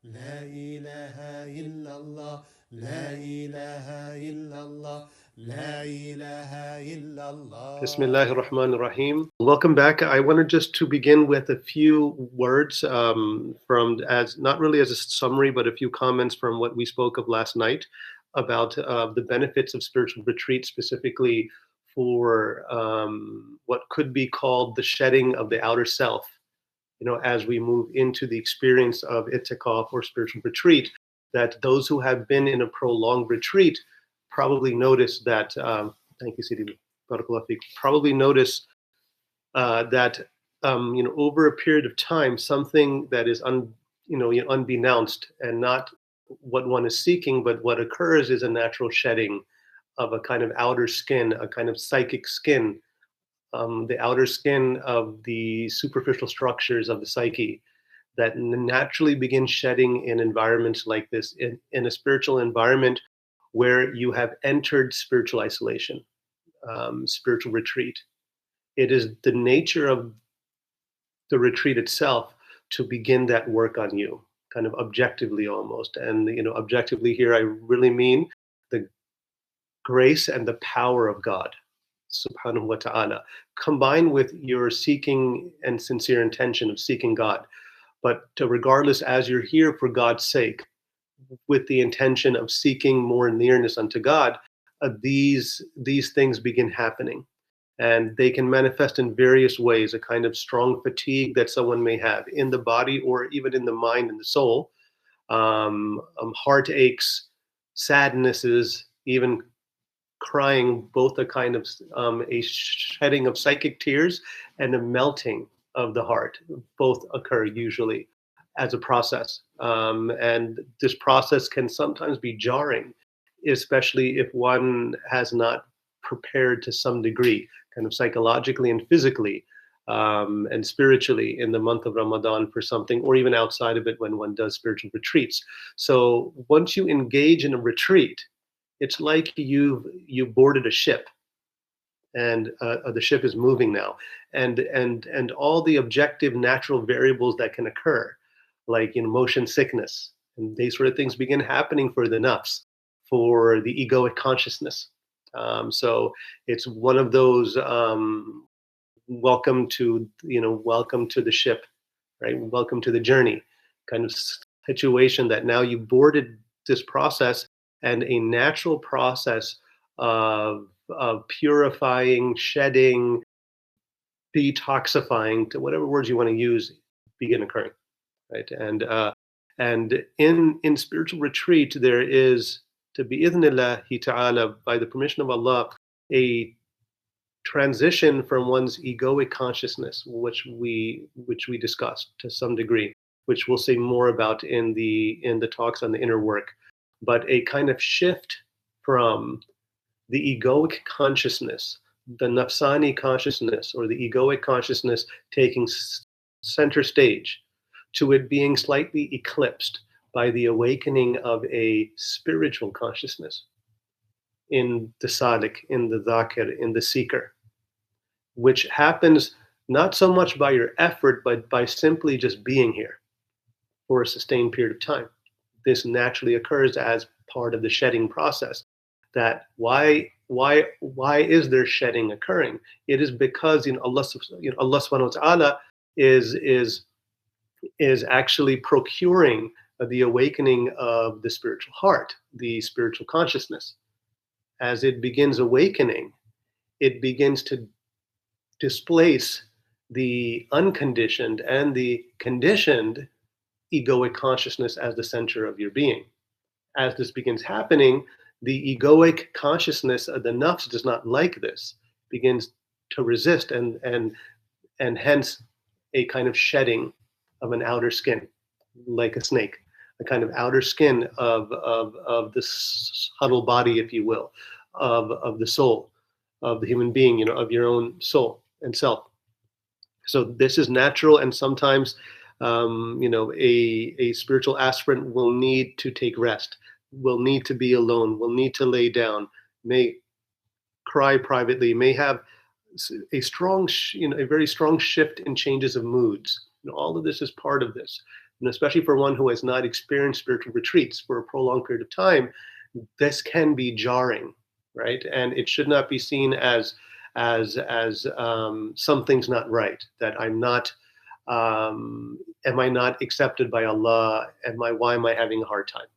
لا إله إلا الله لا إله إلا الله لا إله إلا الله. Rahman Rahim. Welcome back. I wanted just to begin with a few words from, as not really as a summary, but a few comments from what we spoke of last night about the benefits of spiritual retreat, specifically for what could be called the shedding of the outer self. As we move into the experience of itikaf or spiritual retreat, that those who have been in a prolonged retreat probably notice that, thank you, Sidi, probably notice that, over a period of time, something that is unbeknownst and not what one is seeking, but what occurs is a natural shedding of a kind of outer skin, a kind of psychic skin, the outer skin of the superficial structures of the psyche that naturally begin shedding in environments like this, in a spiritual environment where you have entered spiritual isolation, spiritual retreat. It is the nature of the retreat itself to begin that work on you, kind of objectively almost. And, objectively here, I really mean the grace and the power of God, subhanahu wa ta'ala, combined with your seeking and sincere intention of seeking God. But regardless, as you're here for God's sake, with the intention of seeking more nearness unto God, these things begin happening. And they can manifest in various ways, a kind of strong fatigue that someone may have in the body or even in the mind and the soul, heartaches, sadnesses, even crying, both a kind of a shedding of psychic tears and a melting of the heart. Both occur usually as a process. And this process can sometimes be jarring, especially if one has not prepared to some degree, kind of psychologically and physically, and spiritually in the month of Ramadan for something, or even outside of it when one does spiritual retreats. So once you engage in a retreat, it's like you boarded a ship, and the ship is moving now, and all the objective natural variables that can occur, like motion sickness and these sort of things, begin happening for the nafs, for the egoic consciousness. So it's one of those welcome to the ship, right? Welcome to the journey kind of situation, that now you boarded this process, and a natural process of purifying, shedding, detoxifying, to whatever words you want to use, begin occurring, right? And in spiritual retreat, there is, to be idhnillahi ta'ala, by the permission of Allah, a transition from one's egoic consciousness, which we discussed to some degree, which we'll say more about in the talks on the inner work, but a kind of shift from the egoic consciousness, the nafsani consciousness, or the egoic consciousness taking center stage, to it being slightly eclipsed by the awakening of a spiritual consciousness in the sadiq, in the dhakir, in the seeker, which happens not so much by your effort, but by simply just being here for a sustained period of time. This naturally occurs as part of the shedding process. That why is there shedding occurring? It is because Allah subhanahu wa ta'ala is actually procuring the awakening of the spiritual heart, the spiritual consciousness. As it begins awakening, it begins to displace the unconditioned and the conditioned egoic consciousness as the center of your being. As this begins happening, the egoic consciousness of the nafs does not like this, begins to resist, and hence a kind of shedding of an outer skin, like a snake, a kind of outer skin of this subtle body, if you will, of the soul, of the human being, of your own soul and self. So this is natural, and sometimes, a spiritual aspirant will need to take rest, will need to be alone, will need to lay down, may cry privately, may have a very strong shift in changes of moods. All of this is part of this. And especially for one who has not experienced spiritual retreats for a prolonged period of time, this can be jarring, right? And it should not be seen as something's not right, that I'm not, am I not accepted by Allah? Why am I having a hard time?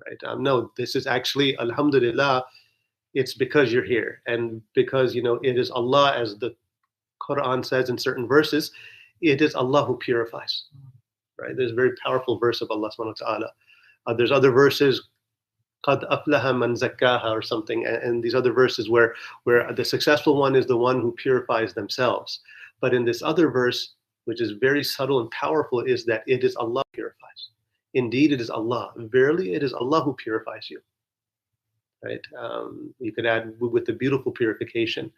Right? No, this is actually, alhamdulillah, it's because you're here. And because, it is Allah, as the Quran says in certain verses, it is Allah who purifies, right? There's a very powerful verse of Allah subhanahu wa ta'ala. There's other verses, قَدْ أَفْلَهَ مَنْ زَكَّاهَا or something, and these other verses where the successful one is the one who purifies themselves. But in this other verse, which is very subtle and powerful, is that it is Allah who purifies. Indeed, it is Allah. Verily, it is Allah who purifies you. Right? You could add with the beautiful purification.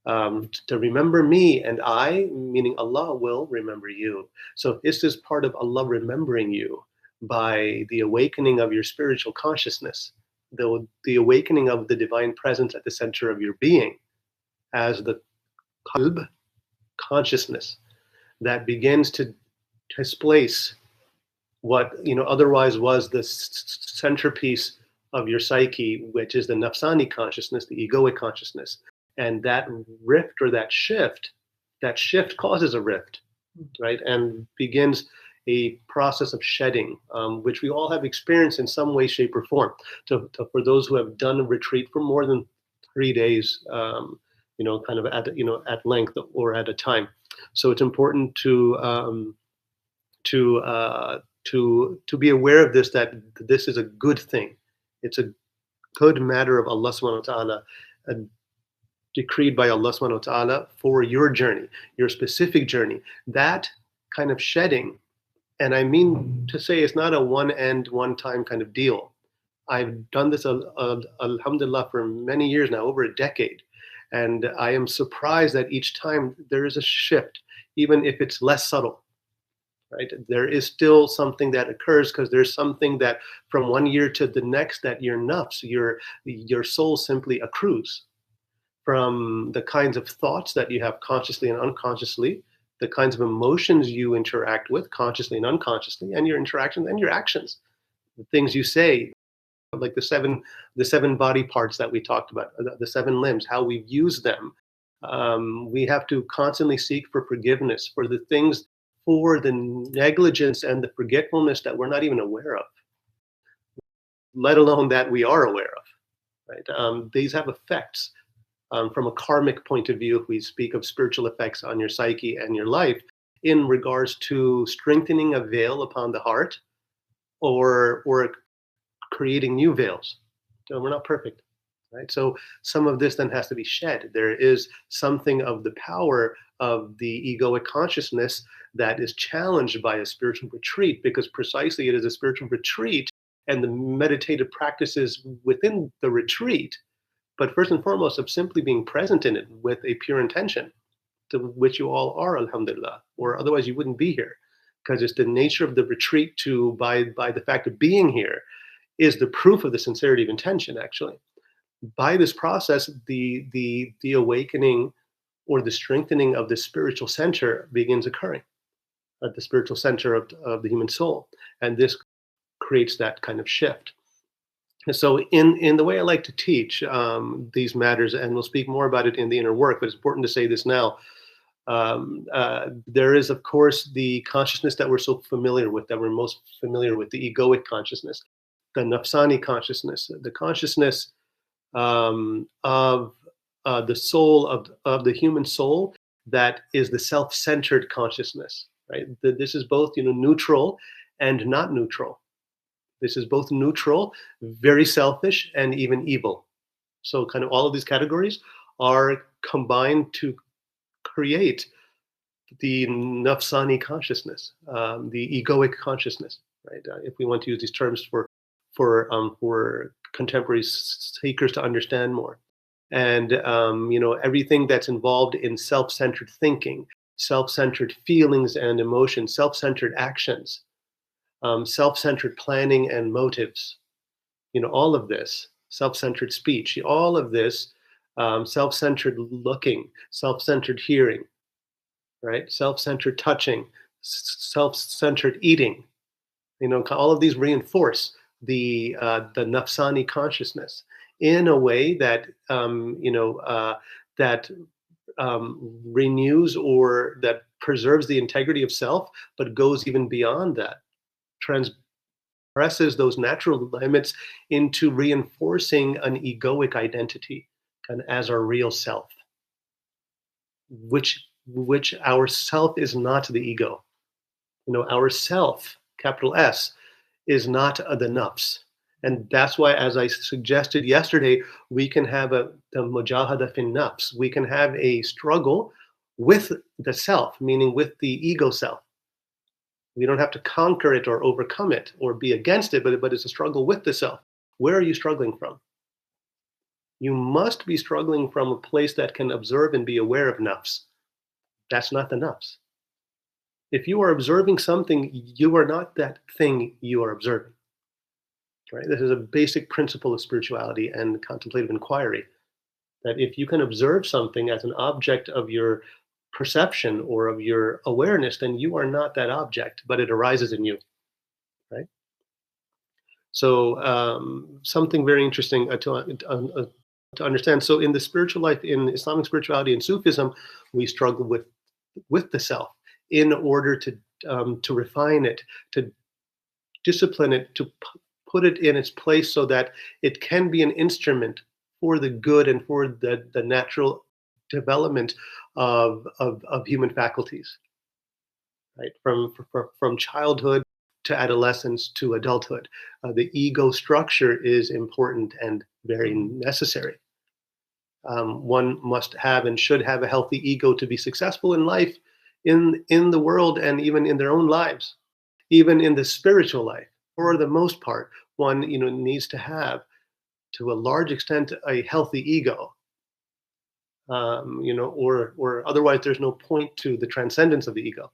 To remember me, and I, meaning Allah, will remember you. So this is part of Allah remembering you by the awakening of your spiritual consciousness, the awakening of the divine presence at the center of your being as the qalb, consciousness, that begins to displace what otherwise was the centerpiece of your psyche, which is the nafsani consciousness, the egoic consciousness. And that rift or that shift causes a rift, right? And begins a process of shedding, which we all have experienced in some way, shape, or form. For those who have done a retreat for more than 3 days, kind of at length or at a time. So it's important to be aware of this, that this is a good thing. It's a good matter of Allah subhanahu wa ta'ala, decreed by Allah subhanahu wa ta'ala for your journey, your specific journey. That kind of shedding, and I mean to say it's not a one-time kind of deal. I've done this, alhamdulillah, for many years now, over a decade. And I am surprised that each time there is a shift, even if it's less subtle. Right? There is still something that occurs, because there's something that from one year to the next that your nafs, your soul simply accrues from the kinds of thoughts that you have consciously and unconsciously, the kinds of emotions you interact with consciously and unconsciously, and your interactions and your actions, the things you say, like the seven body parts that we talked about, the 7 limbs, how we use them. We have to constantly seek for forgiveness for the things, for the negligence and the forgetfulness that we're not even aware of, let alone that we are aware of. Right? These have effects from a karmic point of view, if we speak of spiritual effects on your psyche and your life, in regards to strengthening a veil upon the heart, or creating new veils. So we're not perfect. Right? So some of this then has to be shed. There is something of the power of the egoic consciousness that is challenged by a spiritual retreat, because precisely it is a spiritual retreat and the meditative practices within the retreat, but first and foremost of simply being present in it with a pure intention, to which you all are, alhamdulillah, or otherwise you wouldn't be here, because it's the nature of the retreat by the fact of being here is the proof of the sincerity of intention, actually. By this process, the awakening or the strengthening of the spiritual center begins occurring at the spiritual center of the human soul. And this creates that kind of shift. So in the way I like to teach these matters, and we'll speak more about it in the inner work, but it's important to say this now, there is, of course, the consciousness that we're so familiar with, that we're most familiar with, the egoic consciousness, the nafsani consciousness, the consciousness of the soul, of the human soul, that is the self-centered consciousness. Right? This is both neutral and not neutral. This is both neutral, very selfish, and even evil. So kind of all of these categories are combined to create the nafsani consciousness, the egoic consciousness. Right? If we want to use these terms for contemporary seekers to understand more. And everything that's involved in self-centered thinking, self-centered feelings and emotions, self-centered actions, self-centered planning and motives, all of this, self-centered speech, all of this, self-centered looking, self-centered hearing, right? Self-centered touching, self-centered eating, All of these reinforce the nafsani consciousness in a way that that renews or that preserves the integrity of self, but goes even beyond that, transgresses those natural limits into reinforcing an egoic identity kind of as our real self, which our self is not the ego. Our self, capital S, is not the nafs. And that's why, as I suggested yesterday, we can have the mujahada fin nafs. We can have a struggle with the self, meaning with the ego self. We don't have to conquer it or overcome it or be against it, but it's a struggle with the self. Where are you struggling from? You must be struggling from a place that can observe and be aware of nafs. That's not the nafs. If you are observing something, you are not that thing you are observing. Right? This is a basic principle of spirituality and contemplative inquiry. That if you can observe something as an object of your perception or of your awareness, then you are not that object, but it arises in you. Right? So something very interesting to understand. So in the spiritual life, in Islamic spirituality and Sufism, we struggle with the self in order to refine it, to discipline it, to put it in its place so that it can be an instrument for the good and for the natural development of human faculties, right? From childhood to adolescence to adulthood. The ego structure is important and very necessary. One must have and should have a healthy ego to be successful in life, in the world, and even in their own lives, even in the spiritual life. For the most part, one needs to have, to a large extent, a healthy ego. Or otherwise, there's no point to the transcendence of the ego.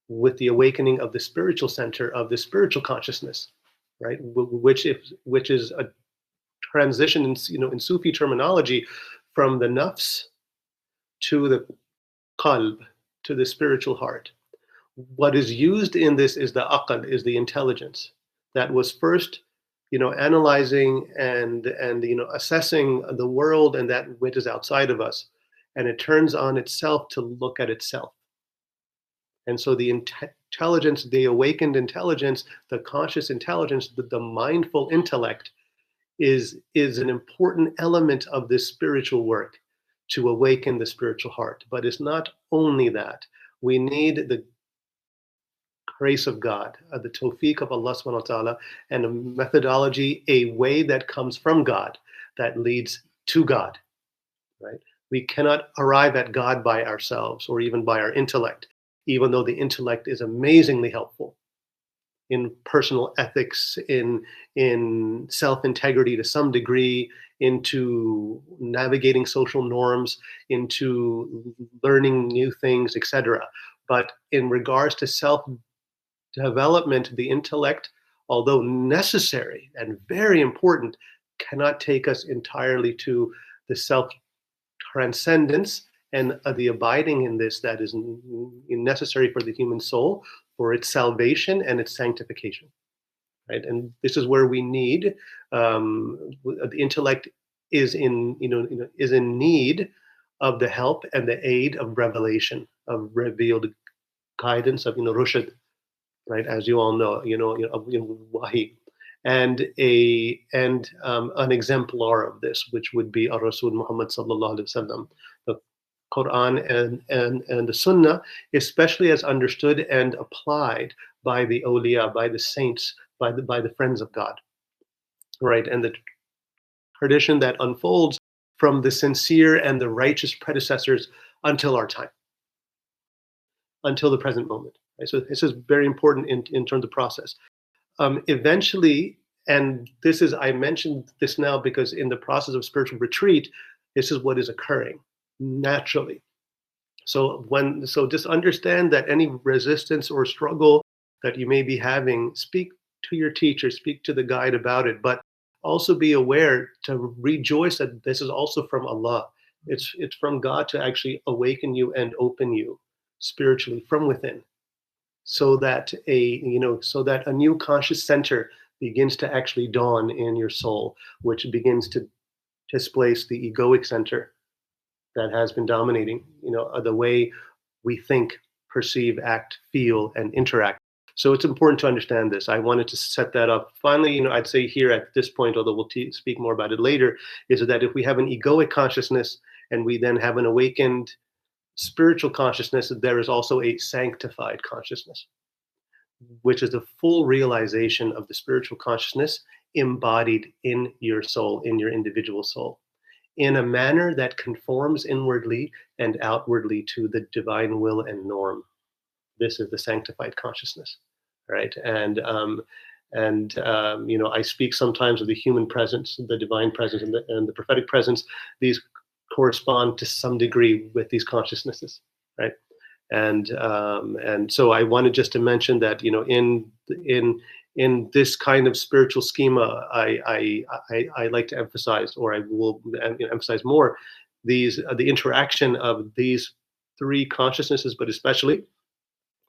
With the awakening of the spiritual center of the spiritual consciousness, right, which is a transition in Sufi terminology from the nafs to the qalb, to the spiritual heart. What is used in this is the aql, is the intelligence that was first, analyzing and assessing the world and that which is outside of us, and it turns on itself to look at itself. And so the intelligence, the awakened intelligence, the conscious intelligence, the mindful intellect is an important element of this spiritual work to awaken the spiritual heart. But it's not only that. We need the grace of God, the tawfiq of Allah subhanahu wa ta'ala, and a methodology, a way that comes from God, that leads to God, right? We cannot arrive at God by ourselves or even by our intellect, even though the intellect is amazingly helpful in personal ethics, in self-integrity to some degree, into navigating social norms, into learning new things, etc. But in regards to self-development, the intellect, although necessary and very important, cannot take us entirely to the self-transcendence and the abiding in this that is necessary for the human soul, for its salvation and its sanctification, right? And this is where we need the intellect is in need of the help and the aid of revelation, of revealed guidance, of rushd, right? As you all know, wahi, and an exemplar of this, which would be Rasul Muhammad sallallahu alaihi wasallam, the Quran and the Sunnah, especially as understood and applied by the awliya, by the saints, by the friends of God, right? And the tradition that unfolds from the sincere and the righteous predecessors until our time, until the present moment. Right? So this is very important in terms of process. Eventually, and I mentioned this now because in the process of spiritual retreat, this is what is occurring naturally. So just understand that any resistance or struggle that you may be having, speak to your teacher, speak to the guide about it, but also be aware to rejoice that this is also from Allah. It's from God to actually awaken you and open you spiritually from within. so that a new conscious center begins to actually dawn in your soul, which begins to displace the egoic center that has been dominating, the way we think, perceive, act, feel, and interact. So it's important to understand this. I wanted to set that up. Finally, I'd say here at this point, although we'll speak more about it later, is that if we have an egoic consciousness and we then have an awakened spiritual consciousness, there is also a sanctified consciousness, which is the full realization of the spiritual consciousness embodied in your soul, in your individual soul, in a manner that conforms inwardly and outwardly to the divine will and norm. This is the sanctified consciousness, right? I speak sometimes of the human presence, the divine presence, and the prophetic presence. These correspond to some degree with these consciousnesses, right? And so I wanted just to mention that in this kind of spiritual schema, I like to emphasize, or I will emphasize more, the interaction of these three consciousnesses, but especially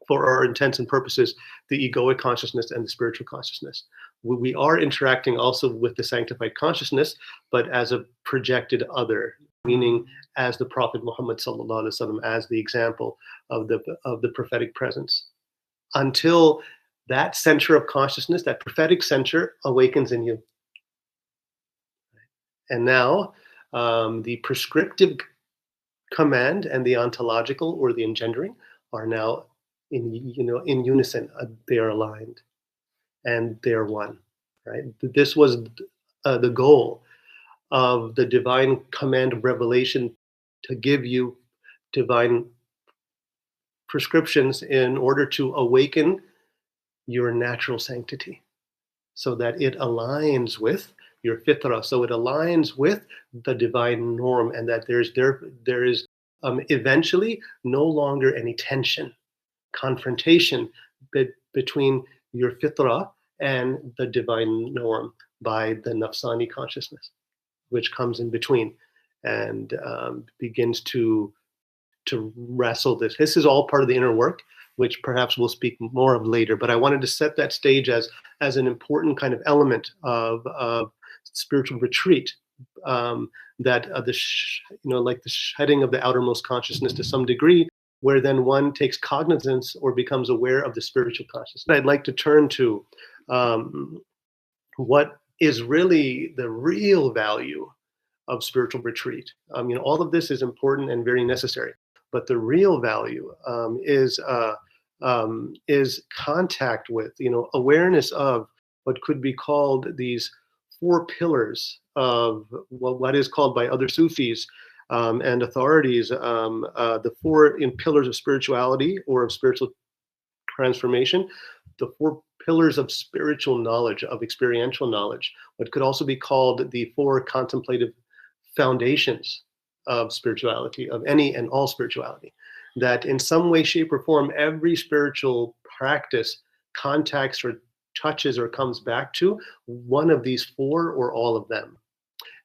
for our intents and purposes, the egoic consciousness and the spiritual consciousness. We are interacting also with the sanctified consciousness, but as a projected other, meaning as the Prophet Muhammad sallallahu alaihi wasallam, as the example of the prophetic presence, until that center of consciousness, that prophetic center, awakens in you. And now, the prescriptive command and the ontological, or the engendering, are now in unison. They are aligned, and they are one. Right. This was the goal of the divine command of revelation, to give you divine prescriptions in order to awaken your natural sanctity, so that it aligns with your fitra, so it aligns with the divine norm, and that there is eventually no longer any tension, confrontation between your fitra and the divine norm by the nafsani consciousness, which comes in between and begins to wrestle this. This is all part of the inner work, which perhaps we'll speak more of later. But I wanted to set that stage as an important kind of element of spiritual retreat, that like the shedding of the outermost consciousness to some degree, where then one takes cognizance or becomes aware of the spiritual consciousness. I'd like to turn to what is really the real value of spiritual retreat. All of this is important and very necessary, but the real value is contact with, awareness of what could be called these four pillars of what is called by other Sufis and authorities, the four pillars of spirituality or of spiritual transformation, the four pillars of spiritual knowledge, of experiential knowledge, what could also be called the four contemplative foundations of spirituality, of any and all spirituality, that in some way, shape, or form, every spiritual practice contacts or touches or comes back to one of these four or all of them.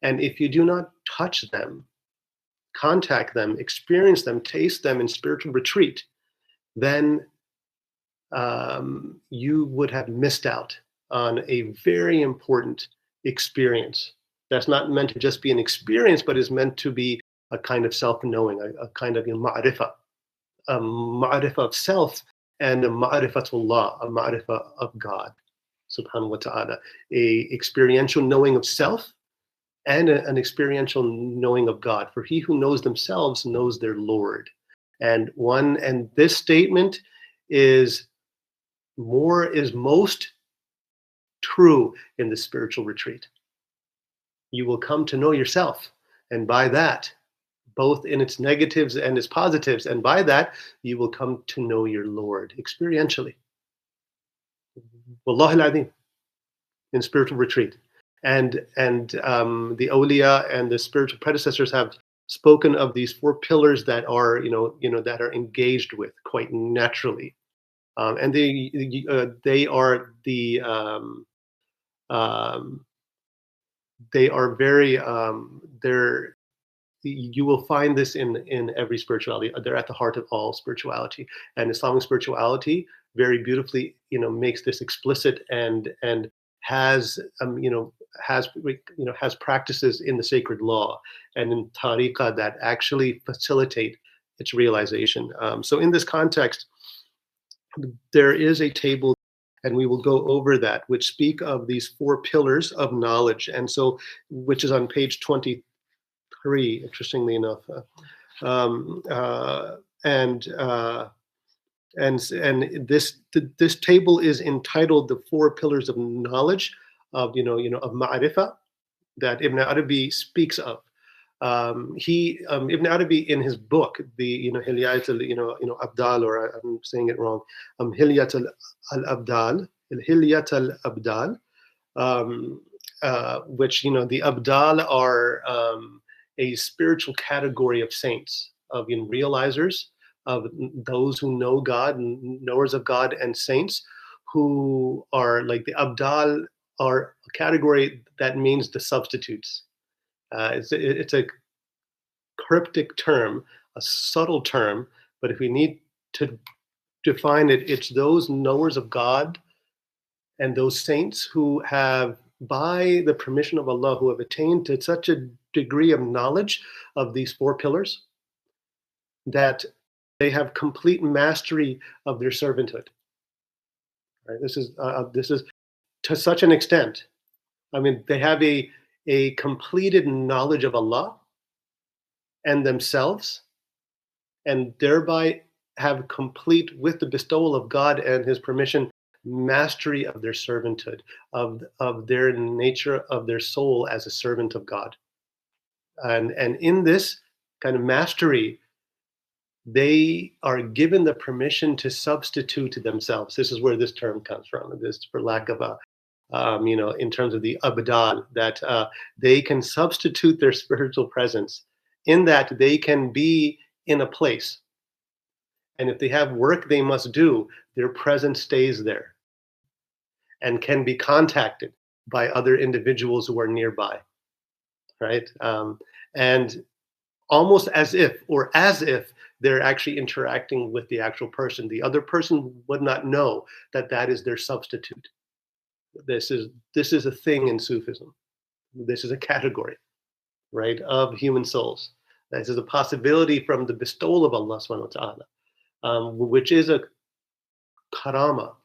And if you do not touch them, contact them, experience them, taste them in spiritual retreat, then you would have missed out on a very important experience. That's not meant to just be an experience, but is meant to be a kind of self-knowing, a kind of ma'rifah, a ma'rifah of self, and a ma'rifatullah, a ma'rifah of God, subhanahu wa ta'ala, a experiential knowing of self and an experiential knowing of God. For he who knows themselves knows their Lord. And this statement is most true in the spiritual retreat. You will come to know yourself, and by that, both in its negatives and its positives, and by that, you will come to know your Lord experientially. Wallahi al-azim, in spiritual retreat. And the awliya and the spiritual predecessors have spoken of these four pillars that are, that are engaged with quite naturally. And they are very, you will find this in every spirituality. They're at the heart of all spirituality. And Islamic spirituality very beautifully, makes this explicit and has has practices in the sacred law and in tariqah that actually facilitate its realization. So in this context, there is a table, and we will go over that, which speak of these four pillars of knowledge, and so which is on page 23, interestingly enough. Um, uh, and and this table is entitled the four pillars of knowledge of of ma'rifah that Ibn Arabi speaks of. Ibn Arabi, in his book, the Hilyat al Abdal, or I'm saying it wrong, Hilyat al Abdal, Hilyat al Abdal, which the Abdal are a spiritual category of saints, of realizers, of those who know God, knowers of God, and saints who are like the Abdal are a category that means the substitutes. It's a cryptic term, a subtle term, but if we need to define it, it's those knowers of God and those saints who have, by the permission of Allah, who have attained to such a degree of knowledge of these four pillars that they have complete mastery of their servanthood. Right? This is to such an extent. I mean, they have a completed knowledge of Allah and themselves, and thereby have complete, with the bestowal of God and His permission, mastery of their servanthood, of their nature, of their soul as a servant of God. And in this kind of mastery, they are given the permission to substitute themselves. This is where this term comes from. This, for lack of a, in terms of the abdal, that they can substitute their spiritual presence, in that they can be in a place, and if they have work they must do, their presence stays there and can be contacted by other individuals who are nearby, right? And almost as if they're actually interacting with the actual person. The other person would not know that that is their substitute. This is a thing in Sufism. This is a category, right, of human souls. This is a possibility from the bestowal of Allah subhanahu wa ta'ala, which is a karama,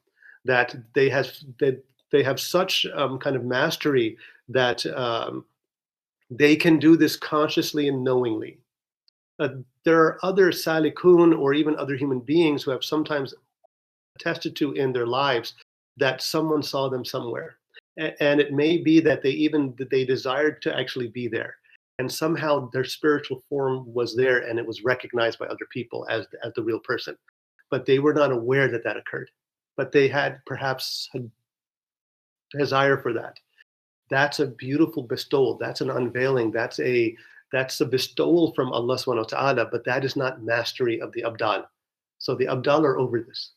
that they have such kind of mastery that they can do this consciously and knowingly. There are other salikun, or even other human beings, who have sometimes attested to in their lives that someone saw them somewhere, and it may be that they desired to actually be there, and somehow their spiritual form was there and it was recognized by other people as the real person, but they were not aware that that occurred, but they had perhaps a desire for that. That's a beautiful bestowal. That's an unveiling. That's a bestowal from Allah subhanahu wa ta'ala, but that is not mastery of the Abdal. So the Abdal are over this,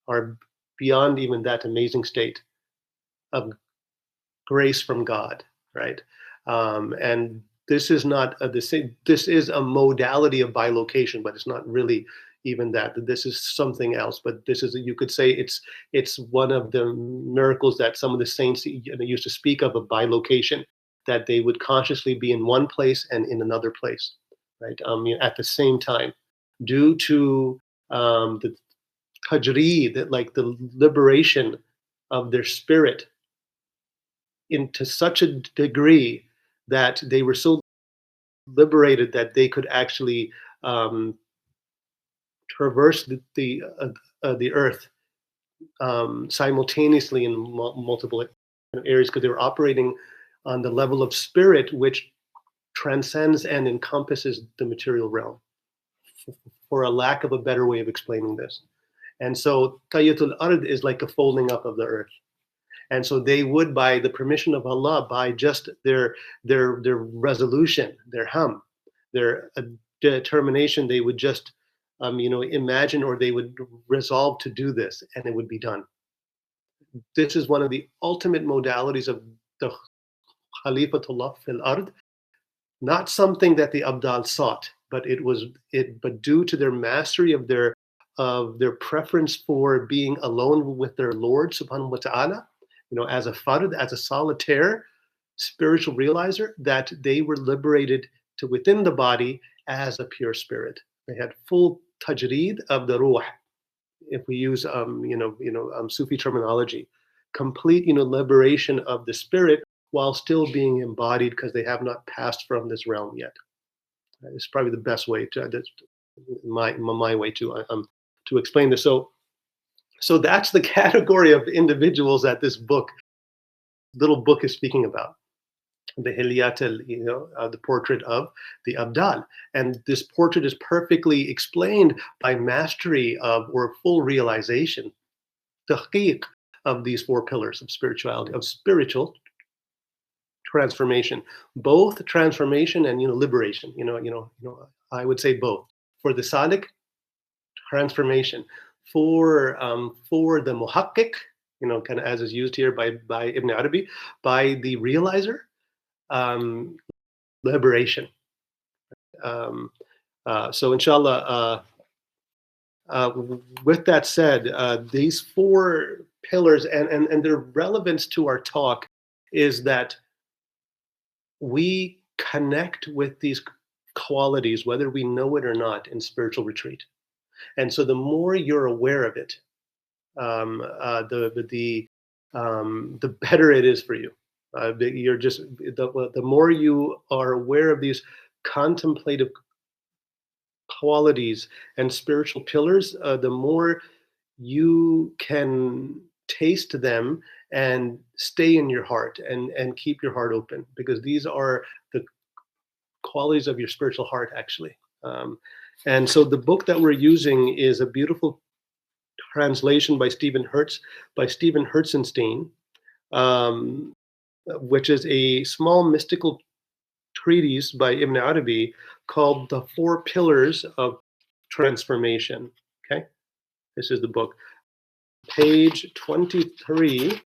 are beyond even that amazing state of grace from God, right? And this is not the same. This is a modality of bilocation, but it's not really even that. This is something else. But this is, you could say, it's one of the miracles that some of the saints used to speak of bilocation, that they would consciously be in one place and in another place, right? At the same time, due to the tajreed, like the liberation of their spirit into such a degree that they were so liberated that they could actually traverse the earth simultaneously in multiple areas, because they were operating on the level of spirit which transcends and encompasses the material realm, for a lack of a better way of explaining this. And so Tayatul Ard is like a folding up of the earth. And so they would, by the permission of Allah, by just their resolution, their ham, their determination, they would just imagine, or they would resolve to do this, and it would be done. This is one of the ultimate modalities of the Khalifatullah fil Ard, not something that the Abdal sought, but but due to their mastery of their of their preference for being alone with their Lord subhanahu wa ta'ala, as a fard, as a solitaire spiritual realizer, that they were liberated to within the body as a pure spirit. They had full tajreed of the ruh, if we use Sufi terminology, complete liberation of the spirit while still being embodied because they have not passed from this realm yet. It's probably the best way to my way to explain this. So that's the category of individuals that this little book is speaking about. The Hilyat, the portrait of the Abdal. And this portrait is perfectly explained by mastery of, or full realization, tahqiq, of these four pillars of spirituality, of spiritual transformation, both transformation and liberation. I would say both. For the Sadiq, transformation. For the Muhakkik, kind of as is used here by Ibn Arabi, by the realizer, liberation. So inshallah, with that said, these four pillars and their relevance to our talk is that we connect with these qualities, whether we know it or not, in spiritual retreat. And so the more you're aware of it, the better it is for you. You're just the more you are aware of these contemplative qualities and spiritual pillars, the more you can taste them and stay in your heart and keep your heart open, because these are the qualities of your spiritual heart, actually. And so the book that we're using is a beautiful translation by Stephen Herzenstein, which is a small mystical treatise by Ibn Arabi called The Four Pillars of Transformation. Okay, this is the book. Page 23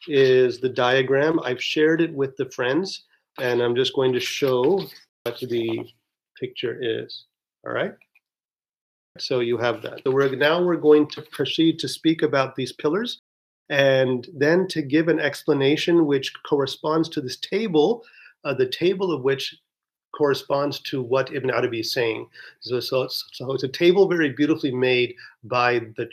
is the diagram. I've shared it with the friends, and I'm just going to show what the picture is. All right. So you have that. So we're going to proceed to speak about these pillars, and then to give an explanation which corresponds to this table, the table of which corresponds to what Ibn Arabi is saying. So it's a table very beautifully made by the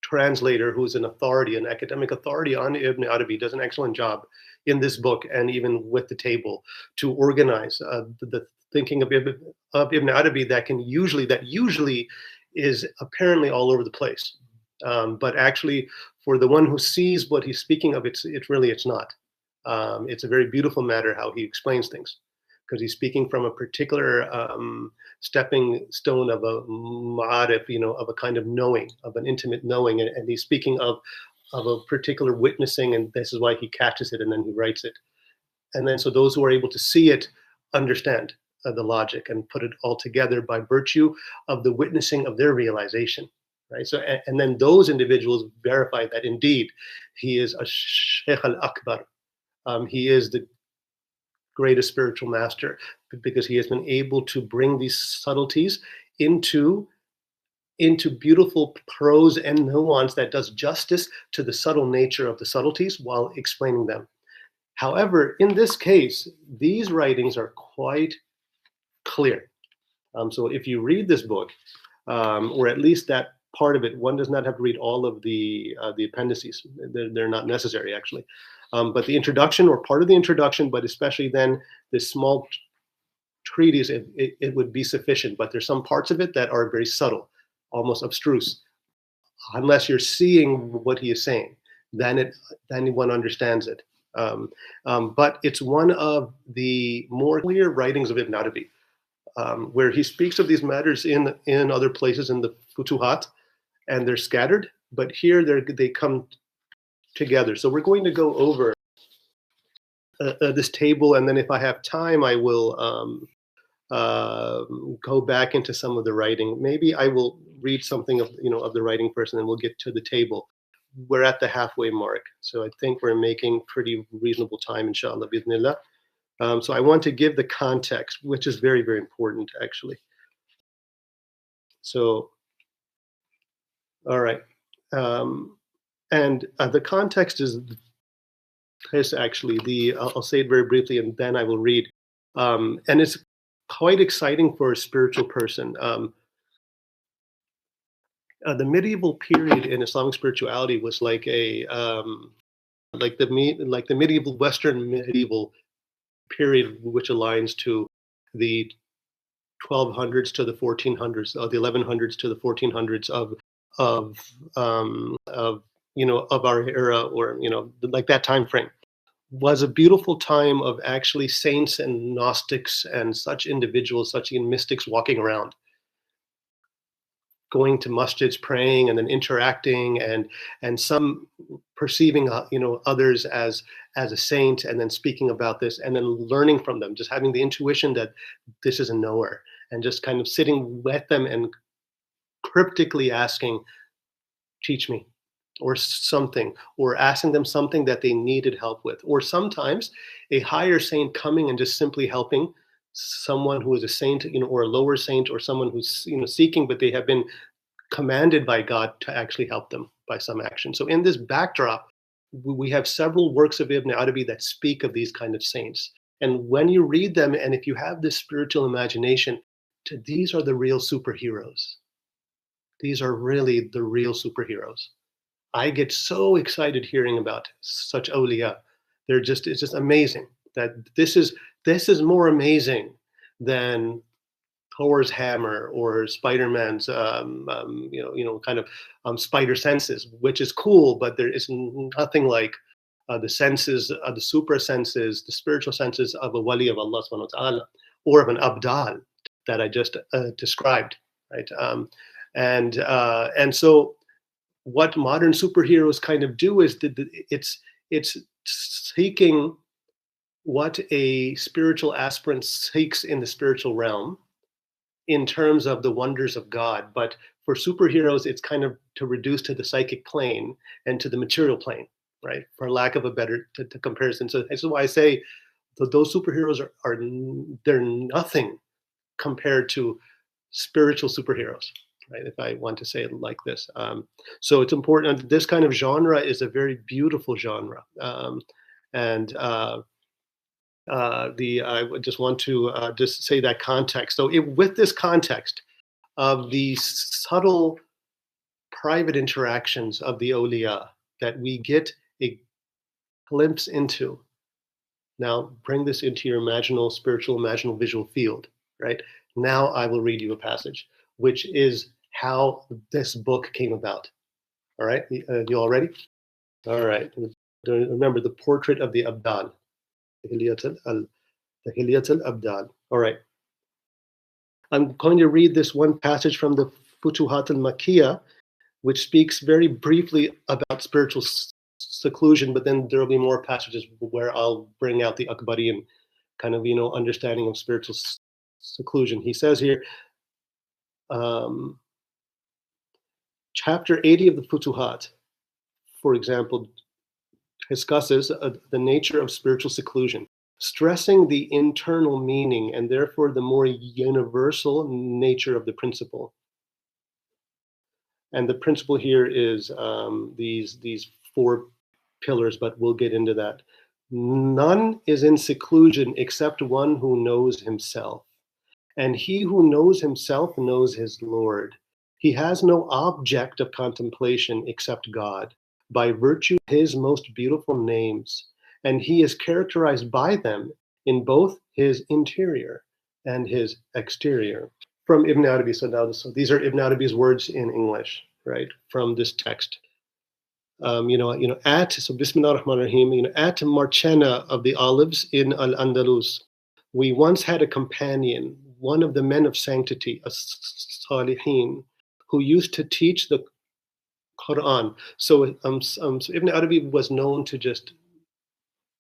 translator, who's an authority, an academic authority on Ibn Arabi, does an excellent job in this book and even with the table to organize the thinking of Ibn Arabi that usually is apparently all over the place. But actually, for the one who sees what he's speaking of, it's not. It's a very beautiful matter how he explains things, because he's speaking from a particular stepping stone of a ma'arif, of a kind of knowing, of an intimate knowing, and he's speaking of a particular witnessing, and this is why he catches it and then he writes it. And then so those who are able to see it understand the logic and put it all together by virtue of the witnessing of their realization. Right. So, and then those individuals verify that indeed he is a Sheikh al-Akbar. He is the greatest spiritual master, because he has been able to bring these subtleties into beautiful prose and nuance that does justice to the subtle nature of the subtleties while explaining them. However, in this case, these writings are quite clear. So if you read this book, or at least that part of it, one does not have to read all of the appendices. They're not necessary, actually. But the introduction, or part of the introduction, but especially then this small treatise, it would be sufficient. But there's some parts of it that are very subtle, almost abstruse. Unless you're seeing what he is saying, then one understands it. But it's one of the more clear writings of Ibn Arabi, where he speaks of these matters in other places in the Futuhat, and they're scattered, but here they come together. So we're going to go over this table, and then if I have time, I will go back into some of the writing. Maybe I will read something of the writing first, and then we'll get to the table. We're at the halfway mark, so I think we're making pretty reasonable time, inshallah, bidnillah. So I want to give the context, which is very, very important, actually. So All right. And the context is actually I'll say it very briefly and then I will read. And it's quite exciting for a spiritual person. The medieval period in Islamic spirituality was like like the medieval Western medieval period, which aligns to the 1200s to the 1400s, the 1100s to the 1400s of of our era, or like that time frame was a beautiful time of actually saints and Gnostics and such individuals, such mystics walking around, going to masjids, praying, and then interacting, and some perceiving others as a saint, and then speaking about this, and then learning from them, just having the intuition that this is a knower, and just kind of sitting with them and cryptically asking, teach me, or something, or asking them something that they needed help with, or sometimes a higher saint coming and just simply helping someone who is a saint, or a lower saint, or someone who's seeking, but they have been commanded by God to actually help them by some action. So in this backdrop, we have several works of Ibn Arabi that speak of these kind of saints. And when you read them, and if you have this spiritual imagination, these are the real superheroes. These are really the real superheroes. I get so excited hearing about such awliya. It's just amazing that this is more amazing than Thor's hammer or Spider-Man's, kind of spider senses, which is cool, but there is nothing like the senses, the supra senses, the spiritual senses of a wali of Allah subhanahu wa ta'ala, or of an abdal that I just described, right? And so what modern superheroes kind of do is it's seeking what a spiritual aspirant seeks in the spiritual realm in terms of the wonders of God. But for superheroes, it's kind of to reduce to the psychic plane and to the material plane, right? For lack of a better comparison. So this is why I say that those superheroes are they're nothing compared to spiritual superheroes, right? If I want to say it like this. So it's important. This kind of genre is a very beautiful genre. And I would just want to just say that context. So with this context of the subtle private interactions of the awliya that we get a glimpse into, now bring this into your imaginal, spiritual, imaginal, visual field, right? Now I will read you a passage, which is how this book came about. All right, you all ready? All right. Remember the portrait of the Abdal, the Hilyat al-Abdal. All right. I'm going to read this one passage from the Futuhat al-Makkiyah, which speaks very briefly about spiritual seclusion, but then there will be more passages where I'll bring out the Akbarian kind of, understanding of spiritual seclusion. He says here, chapter 80 of the Futuhat, for example, discusses the nature of spiritual seclusion, stressing the internal meaning and therefore the more universal nature of the principle. And the principle here is these four pillars, but we'll get into that. None is in seclusion except one who knows himself. And he who knows himself knows his Lord. He has no object of contemplation except God, by virtue of his most beautiful names, and he is characterized by them in both his interior and his exterior. From Ibn Arabi, so these are Ibn Arabi's words in English, right, from this text. So Bismillah ar-Rahman ar-Rahim, at Marchena of the Olives in Al-Andalus, we once had a companion, one of the men of sanctity, a Salihin, who used to teach the Quran. So Ibn Arabi was known to just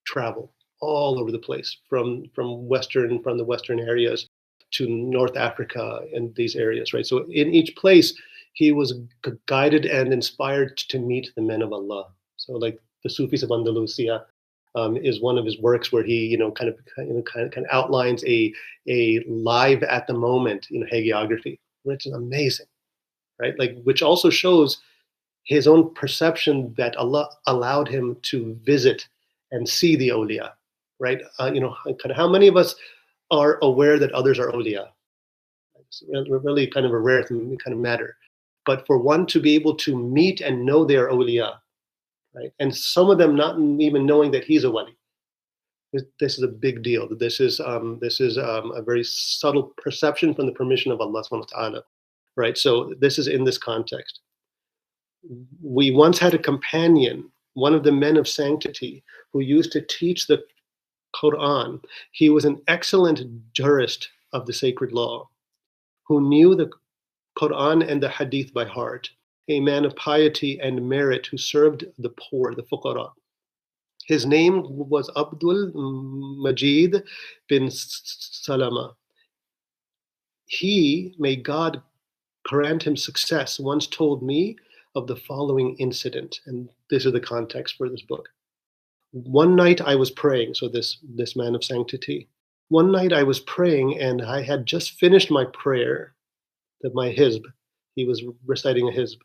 travel all over the place, from the Western areas to North Africa and these areas, right? So in each place, he was guided and inspired to meet the men of Allah. So like the Sufis of Andalusia is one of his works where he, kind of outlines a live at the moment, hagiography, which is amazing, right? Like, which also shows his own perception that Allah allowed him to visit and see the awliya, right? Kind of how many of us are aware that others are awliya? It's really kind of a rare kind of matter. But for one to be able to meet and know they are awliya, right? And some of them not even knowing that he's a wali. This is a big deal. This is a very subtle perception from the permission of Allah subhanahu wa ta'ala, right? So this is in this context. We once had a companion, one of the men of sanctity, who used to teach the Quran. He was an excellent jurist of the sacred law, who knew the Quran and the Hadith by heart, a man of piety and merit who served the poor, the fuqara. His name was Abdul Majid bin Salama. He, may God grant him success, once told me of the following incident, and this is the context for this book. One night I was praying, so this man of sanctity. One night I was praying and I had just finished my prayer, my hizb. He was reciting a hizb,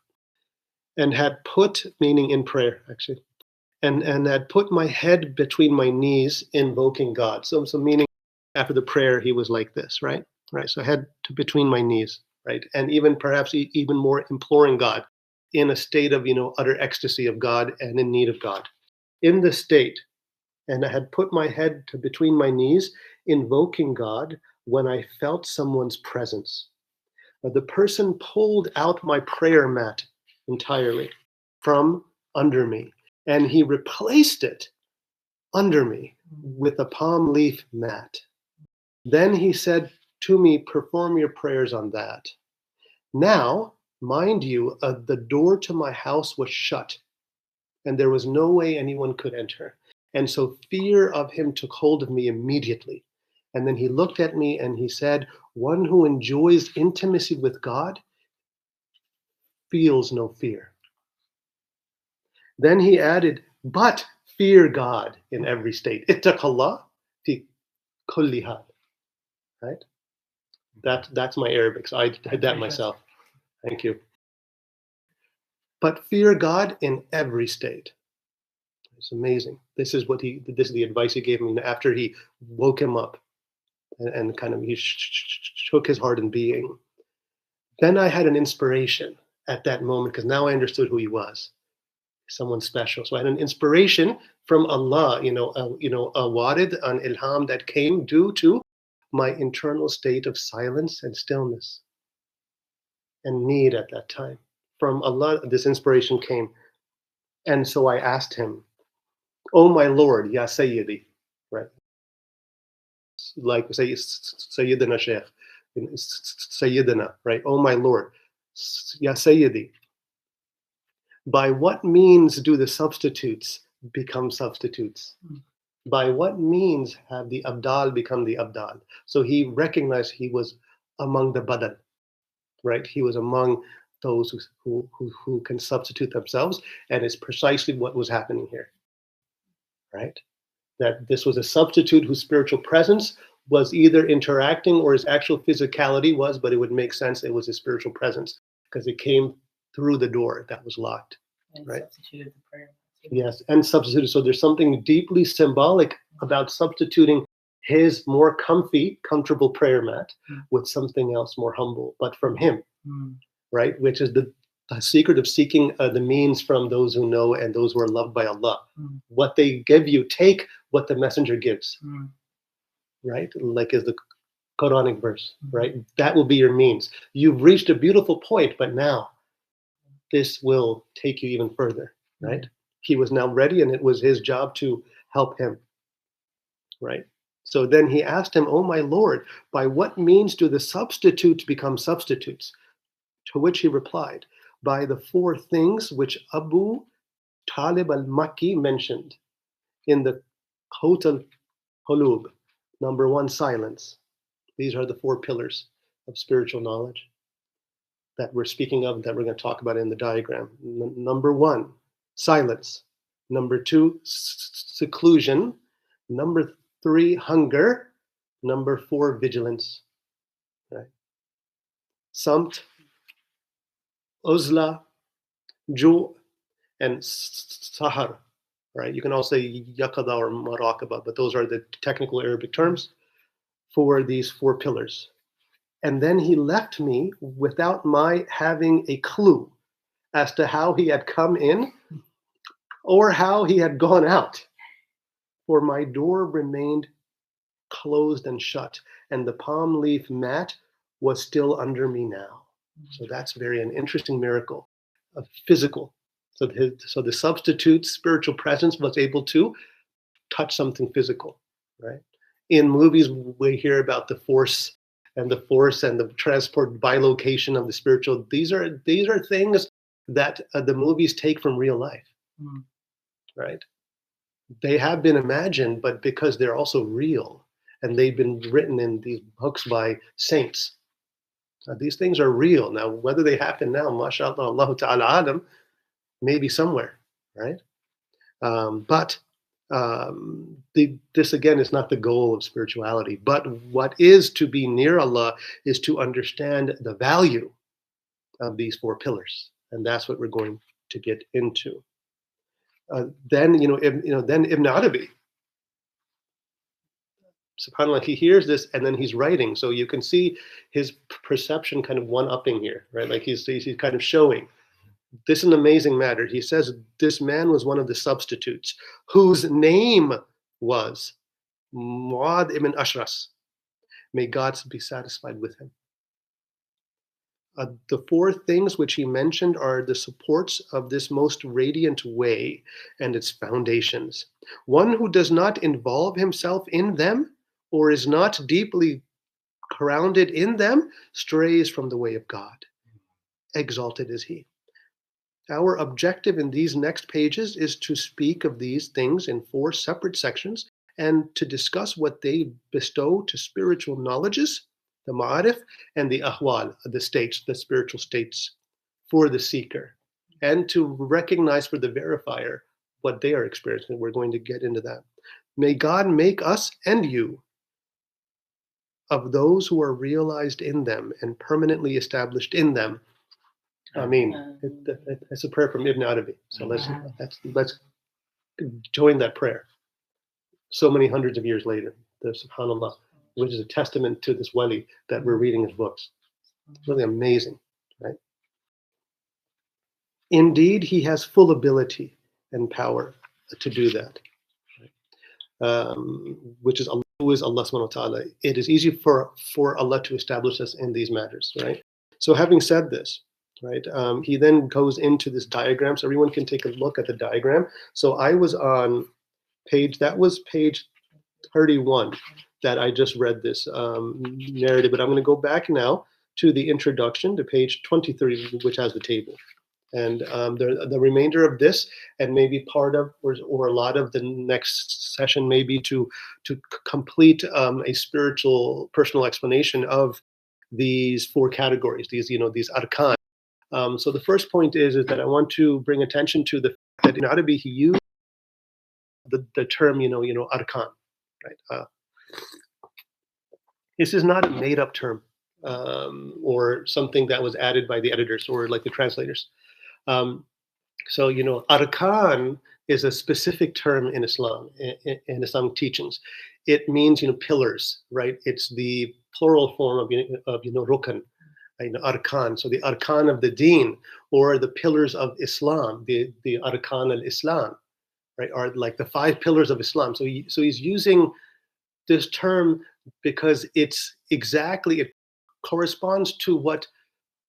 and had put, meaning in prayer actually, and had put my head between my knees, invoking God. So meaning after the prayer he was like this, right? Right. So head to between my knees, right, and even perhaps even more imploring God, in a state of utter ecstasy of God and in need of God. In the state, and I had put my head to between my knees, invoking God, when I felt someone's presence. The person pulled out my prayer mat entirely from under me, and he replaced it under me with a palm leaf mat. Then he said to me, perform your prayers on that. Now, mind you, the door to my house was shut, and there was no way anyone could enter. And so fear of him took hold of me immediately. And then he looked at me and he said, one who enjoys intimacy with God feels no fear. Then he added, but fear God in every state. Ittaqallah fi kulli hal. Right? That's my Arabic, so I did that myself. Thank you. But fear God in every state. It's amazing. This is the advice he gave me after he woke him up and kind of he shook his heart and being. Then I had an inspiration at that moment, because now I understood who he was, someone special. So I had an inspiration from Allah, a warid, an ilham that came due to my internal state of silence and stillness and need at that time. From Allah, this inspiration came. And so I asked him, oh my Lord, Ya Sayyidi, right? Like say Sayyidina Sheikh, Sayyidina, right? Oh my Lord, Ya Sayyidi. By what means do the substitutes become substitutes? By what means have the Abdal become the Abdal? So he recognized he was among the Badal, right? He was among those who can substitute themselves, and it's precisely what was happening here, right? That this was a substitute whose spiritual presence was either interacting or his actual physicality was, but it would make sense it was his spiritual presence because it came through the door that was locked. And right? Substituted the prayer. Yes, and substituted. So there's something deeply symbolic about substituting his more comfortable prayer mat with something else more humble, but from him, right? Which is the secret of seeking the means from those who know and those who are loved by Allah. What they give you, take what the messenger gives, right? Like is the Quranic verse, right? That will be your means. You've reached a beautiful point, but now this will take you even further, right? He was now ready, and it was his job to help him, right? So then he asked him, oh my Lord, by what means do the substitutes become substitutes? To which he replied, by the four things which Abu Talib al-Makki mentioned in the Qut al-Qulub. Number one, silence. These are the four pillars of spiritual knowledge that we're speaking of, that we're going to talk about in the diagram. Number one, silence. Number two, seclusion. Number three, hunger. Number four, vigilance. Right? Samt, uzla, ju' and sahar, right? You can also say yaqada or maraqaba, but those are the technical Arabic terms for these 4 pillars. And then he left me without my having a clue as to how he had come in or how he had gone out. For my door remained closed and shut, and the palm leaf mat was still under me now. So that's an interesting miracle of physical. So the substitute spiritual presence was able to touch something physical, right? In movies, we hear about the force and the transport by location of the spiritual. These are things that the movies take from real life, right? They have been imagined, but because they're also real, and they've been written in these books by saints. These things are real. Now, whether they happen now, mashallah, Allah ta'ala alam, maybe somewhere, right? But this again is not the goal of spirituality. But what is to be near Allah is to understand the value of these 4 pillars, and that's what we're going to get into. Then Ibn Arabi, subhanAllah, he hears this and then he's writing. So you can see his perception kind of one-upping here, right? Like he's kind of showing. This is an amazing matter. He says this man was one of the substitutes whose name was Muad ibn Ashras. May God be satisfied with him. The 4 things which he mentioned are the supports of this most radiant way and its foundations. One who does not involve himself in them or is not deeply grounded in them strays from the way of God. Exalted is he. Our objective in these next pages is to speak of these things in 4 separate sections and to discuss what they bestow to spiritual knowledges, the ma'arif, and the ahwal, the states, the spiritual states for the seeker, and to recognize for the verifier what they are experiencing. We're going to get into that. May God make us and you of those who are realized in them and permanently established in them. I mean, it's a prayer from Ibn Arabi. So let's join that prayer. So many hundreds of years later, the subhanAllah, which is a testament to this wali that we're reading his books. It's really amazing, right? Indeed, he has full ability and power to do that, right? Which is Allah, who is Allah subhanahu wa ta'ala. It is easy for Allah to establish us in these matters, right? So having said this, right, he then goes into this diagram, so everyone can take a look at the diagram. So I was on page 31 that I just read this narrative, but I'm going to go back now to the introduction to page 23, which has the table. And the remainder of this, and maybe part of or a lot of the next session, may be to complete a spiritual personal explanation of these 4 categories, these arkan. So the first point is that I want to bring attention to the fact that in Arabi he used the term arkan, right? This is not a made-up term or something that was added by the editors or like the translators. So arkan is a specific term in Islam, in Islamic teachings. It means pillars, right? It's the plural form of rukn, arkan. So the arkan of the deen, or the pillars of Islam, the arkan al-Islam, right, are like the 5 pillars of Islam. So he's using this term because it corresponds to what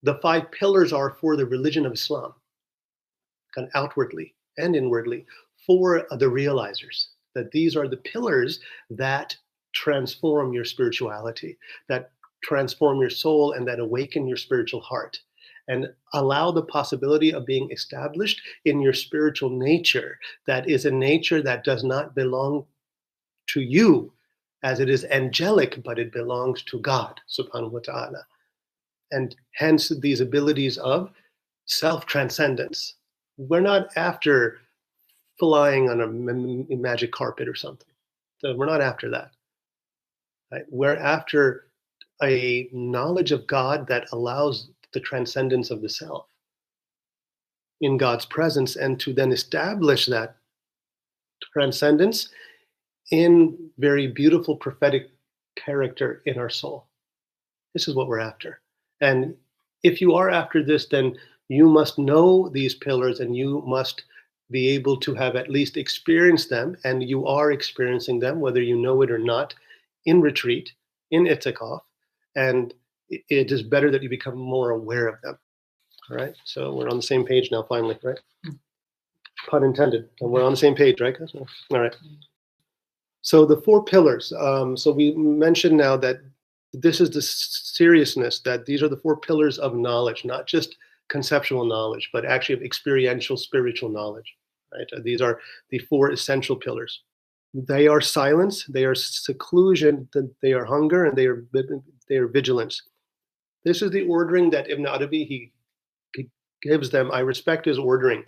the 5 pillars are for the religion of Islam, kind of outwardly and inwardly, for the realizers, that these are the pillars that transform your spirituality, that transform your soul, and that awaken your spiritual heart and allow the possibility of being established in your spiritual nature, that is a nature that does not belong to you as it is angelic, but it belongs to God subhanahu wa ta'ala. And hence these abilities of self-transcendence. We're not after flying on a magic carpet or something. So we're not after that. Right? We're after a knowledge of God that allows the transcendence of the self. in God's presence, and to then establish that transcendence in very beautiful prophetic character in our soul. This is what we're after. And if you are after this, then you must know these pillars and you must be able to have at least experienced them. And you are experiencing them, whether you know it or not, in retreat, in itikaf. And it is better that you become more aware of them. All right. So we're on the same page now, finally, right? Pun intended. And we're on the same page, right? All right. So the four pillars. So we mentioned now that this is the seriousness, that these are the four pillars of knowledge, not just conceptual knowledge, but actually of experiential spiritual knowledge. Right? These are the four essential pillars. They are silence, they are seclusion, they are hunger, and they are vigilance. This is the ordering that Ibn Arabi he gives them. I respect his ordering.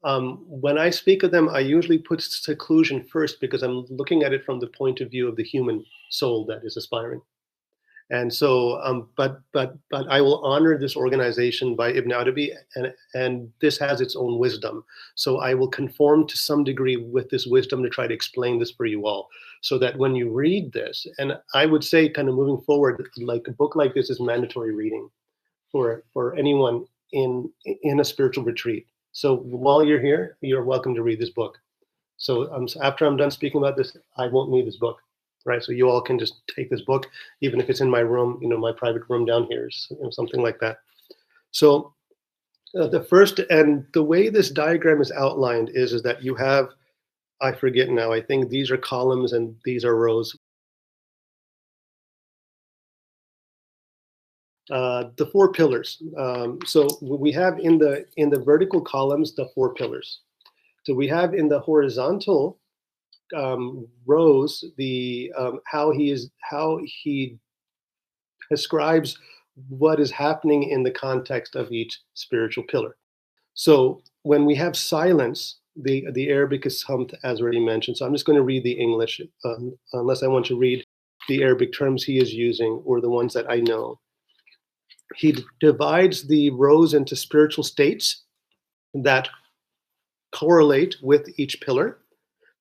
When I speak of them, I usually put seclusion first because I'm looking at it from the point of view of the human soul that is aspiring. And so, but I will honor this organization by Ibn Arabi, and this has its own wisdom. So I will conform to some degree with this wisdom to try to explain this for you all, so that when you read this, and I would say, kind of moving forward, like a book like this is mandatory reading for anyone in a spiritual retreat. So while you're here, you're welcome to read this book. So after I'm done speaking about this, I won't need this book. Right, so you all can just take this book, even if it's in my room, my private room down here, something like that. So the first, and the way this diagram is outlined is that you have, I forget now, I think these are columns and these are rows. The four pillars. So we have in the vertical columns the four pillars. So we have in the horizontal rows the how he describes what is happening in the context of each spiritual pillar. So when we have silence, the Arabic is samt, as already mentioned. So I'm just going to read the English, unless I want to read the Arabic terms he is using or the ones that I know. He divides the rows into spiritual states that correlate with each pillar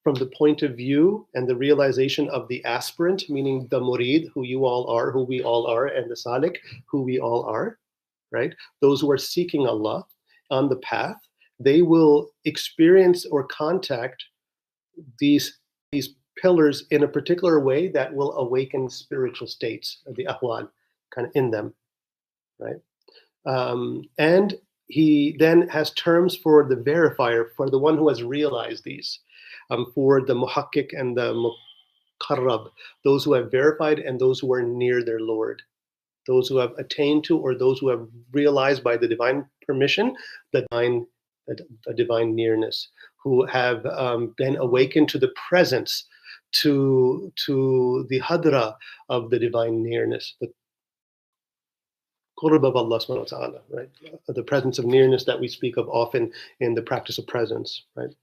from the point of view and the realization of the aspirant, meaning the murid, who you all are, who we all are, and the salik, who we all are, right? Those who are seeking Allah on the path, they will experience or contact these pillars in a particular way that will awaken spiritual states, the ahwal, kind of in them, right? And he then has terms for the verifier, for the one who has realized these. For the muhakkik and the muqarrab, those who have verified and those who are near their Lord, those who have attained to or those who have realized by the divine permission the divine nearness, who have been awakened to the presence, to the hadra of the divine nearness, the qurb of Allah subhanahu wa ta'ala, right? The presence of nearness that we speak of often in the practice of presence, right?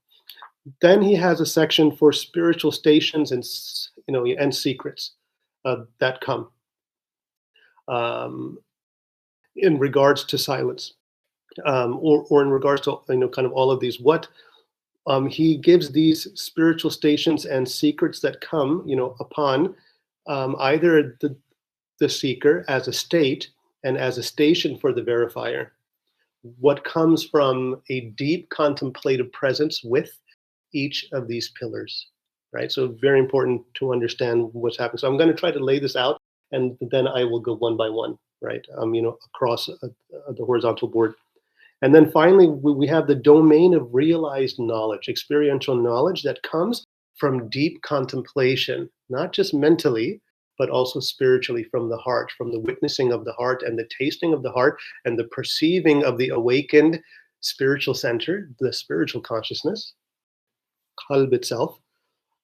Then he has a section for spiritual stations and secrets that come in regards to silence, or in regards to kind of all of these. What he gives these spiritual stations and secrets that come upon either the seeker as a state and as a station for the verifier. What comes from a deep contemplative presence with each of these pillars, right? So very important to understand what's happening. So I'm going to try to lay this out, and then I will go one by one, right? Across the horizontal board. And then finally, we have the domain of realized knowledge, experiential knowledge that comes from deep contemplation, not just mentally, but also spiritually, from the heart, from the witnessing of the heart and the tasting of the heart and the perceiving of the awakened spiritual center, the spiritual consciousness, qalb itself,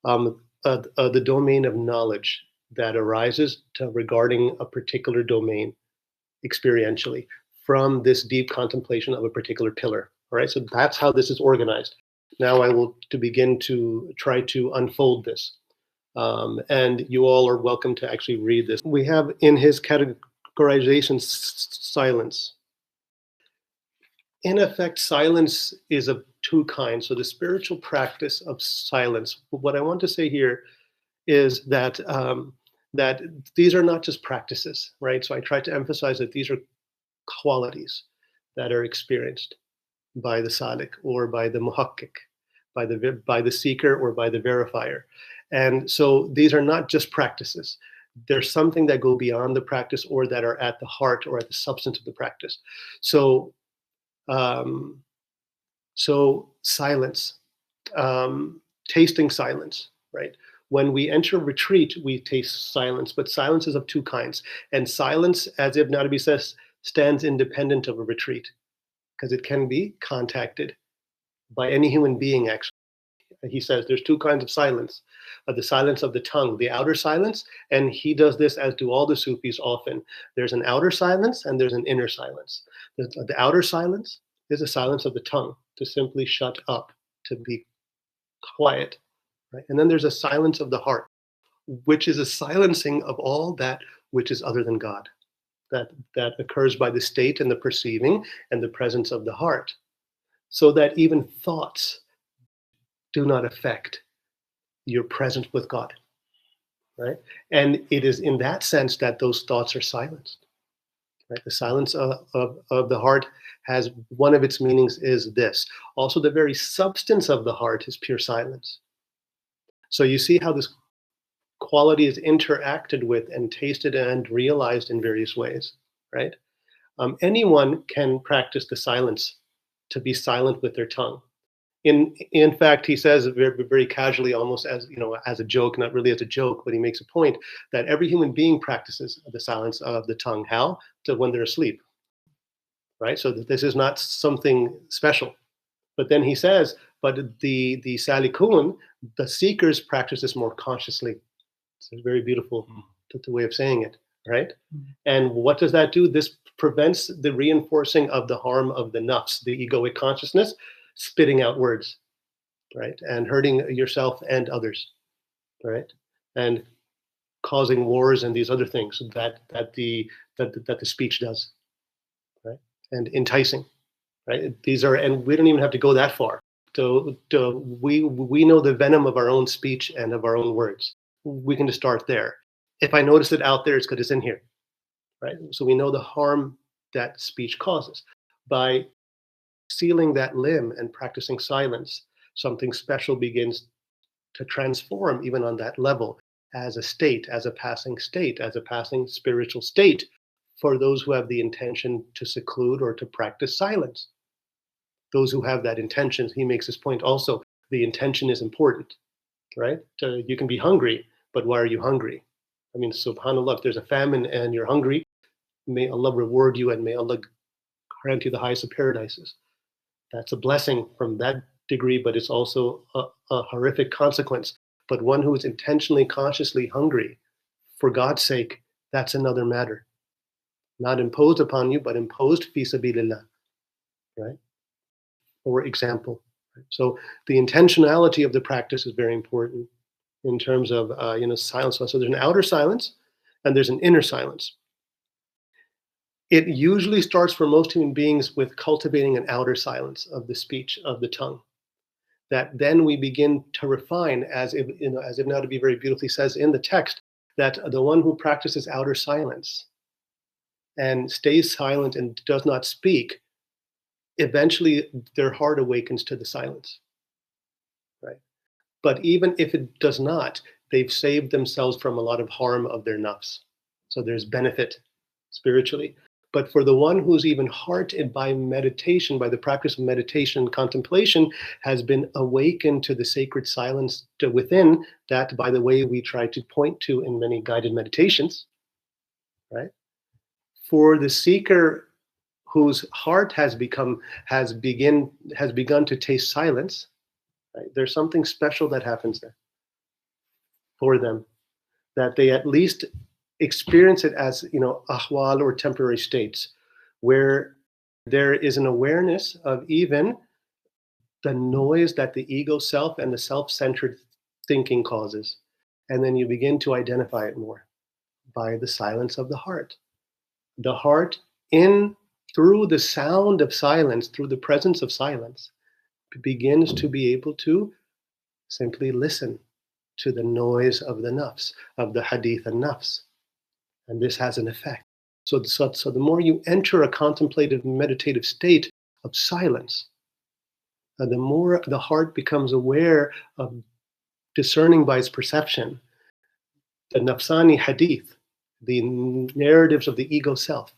the domain of knowledge that arises regarding a particular domain experientially from this deep contemplation of a particular pillar. All right, so that's how this is organized. Now I will begin to try to unfold this. And you all are welcome to actually read this. We have in his categorization silence. in effect, silence is of two kinds. So the spiritual practice of silence. What I want to say here is that these are not just practices, right? So I try to emphasize that these are qualities that are experienced by the salik or by the muhakkik, by the seeker or by the verifier. And so these are not just practices. There's something that go beyond the practice or that are at the heart or at the substance of the practice. So um, silence, tasting silence, right? When we enter retreat, we taste silence, but silence is of two kinds. And silence, as Ibn Arabi says, stands independent of a retreat because it can be contacted by any human being, actually. He says there's two kinds of silence, the silence of the tongue, the outer silence, and he does this as do all the Sufis often. There's an outer silence and there's an inner silence. The outer silence is a silence of the tongue, to simply shut up, to be quiet, right? And then there's a silence of the heart, which is a silencing of all that which is other than God, that occurs by the state and the perceiving and the presence of the heart, so that even thoughts do not affect your presence with God, right? And it is in that sense that those thoughts are silenced, right? The silence of the heart has one of its meanings is this. Also, the very substance of the heart is pure silence. So you see how this quality is interacted with and tasted and realized in various ways, right? Anyone can practice the silence, to be silent with their tongue. In fact, he says very, very casually, almost as as a joke, not really as a joke, but he makes a point that every human being practices the silence of the tongue. How? To when they're asleep, right? So that this is not something special. But then he says, but the salikun, the seekers, practice this more consciously. It's a very beautiful way of saying it, right? And what does that do? This prevents the reinforcing of the harm of the nafs, the egoic consciousness, spitting out words, right? And hurting yourself and others, right? And causing wars and these other things that the speech does, right? And enticing, right? These are, and we don't even have to go that far. We know the venom of our own speech and of our own words. We can just start there. If I notice it out there, it's because it's in here, right? So we know the harm that speech causes. By sealing that limb and practicing silence, something special begins to transform even on that level as a state, as a passing state, as a passing spiritual state for those who have the intention to seclude or to practice silence. Those who have that intention, he makes this point also, the intention is important, right? You can be hungry, but why are you hungry? I mean, subhanAllah, if there's a famine and you're hungry, may Allah reward you and may Allah grant you the highest of paradises. That's a blessing from that degree, but it's also a horrific consequence. But one who is intentionally, consciously hungry, for God's sake, that's another matter. Not imposed upon you, but imposed fi sabilillah, right? For example. So the intentionality of the practice is very important in terms of silence. So there's an outer silence and there's an inner silence. It usually starts for most human beings with cultivating an outer silence of the speech, of the tongue. That then we begin to refine, as Ibn Arabi very beautifully says in the text, that the one who practices outer silence and stays silent and does not speak, eventually their heart awakens to the silence, right? But even if it does not, they've saved themselves from a lot of harm of their nafs. So there's benefit spiritually. But for the one who's even hearted by meditation, by the practice of meditation and contemplation, has been awakened to the sacred silence within, that, by the way, we try to point to in many guided meditations, right? For the seeker whose heart has begun to taste silence, right? There's something special that happens there for them, that they at least experience it as ahwal or temporary states, where there is an awareness of even the noise that the ego self and the self-centered thinking causes, and then you begin to identify it more by the silence of the heart in through the sound of silence, through the presence of silence, begins to be able to simply listen to the noise of the nafs, of the hadith and nafs. And this has an effect. So the more you enter a contemplative meditative state of silence, the more the heart becomes aware of discerning by its perception the nafsani hadith, the narratives of the ego self,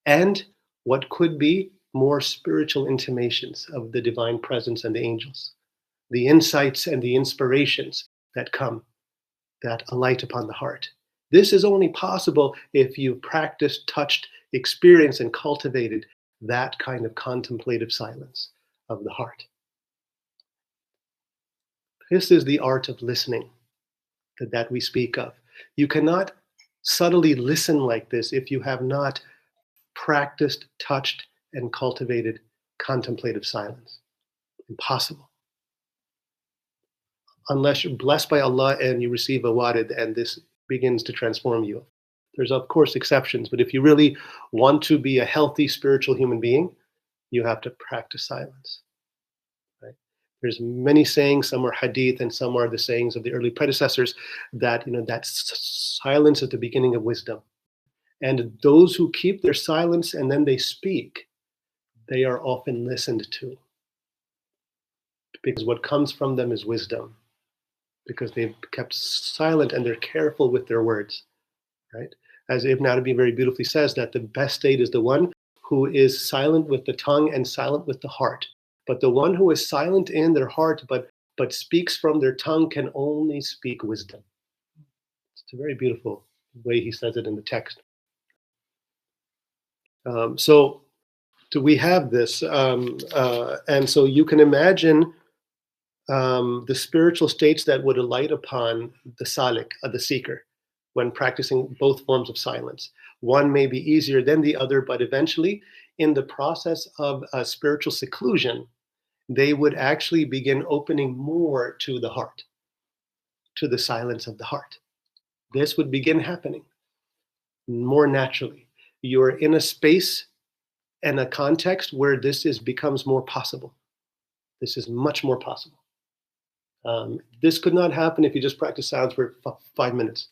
and what could be more spiritual intimations of the divine presence and the angels, the insights and the inspirations that come, that alight upon the heart. This is only possible if you've practiced, touched, experienced, and cultivated that kind of contemplative silence of the heart. This is the art of listening that we speak of. You cannot subtly listen like this if you have not practiced, touched, and cultivated contemplative silence. Impossible. Unless you're blessed by Allah and you receive a warid and this begins to transform you. There's of course exceptions, but if you really want to be a healthy spiritual human being, you have to practice silence. Right? There's many sayings, some are hadith and some are the sayings of the early predecessors that, that silence is the beginning of wisdom. And those who keep their silence and then they speak, they are often listened to. Because what comes from them is wisdom. Because they've kept silent and they're careful with their words. Right? As Ibn Arabi very beautifully says, that the best state is the one who is silent with the tongue and silent with the heart. But the one who is silent in their heart but speaks from their tongue can only speak wisdom. It's a very beautiful way he says it in the text. So we have this, and so you can imagine the spiritual states that would alight upon the salik, the seeker, when practicing both forms of silence. One may be easier than the other, but eventually, in the process of spiritual seclusion, they would actually begin opening more to the heart, to the silence of the heart. This would begin happening more naturally. You're in a space and a context where this becomes more possible. This is much more possible. This could not happen if you just practice silence for 5 minutes,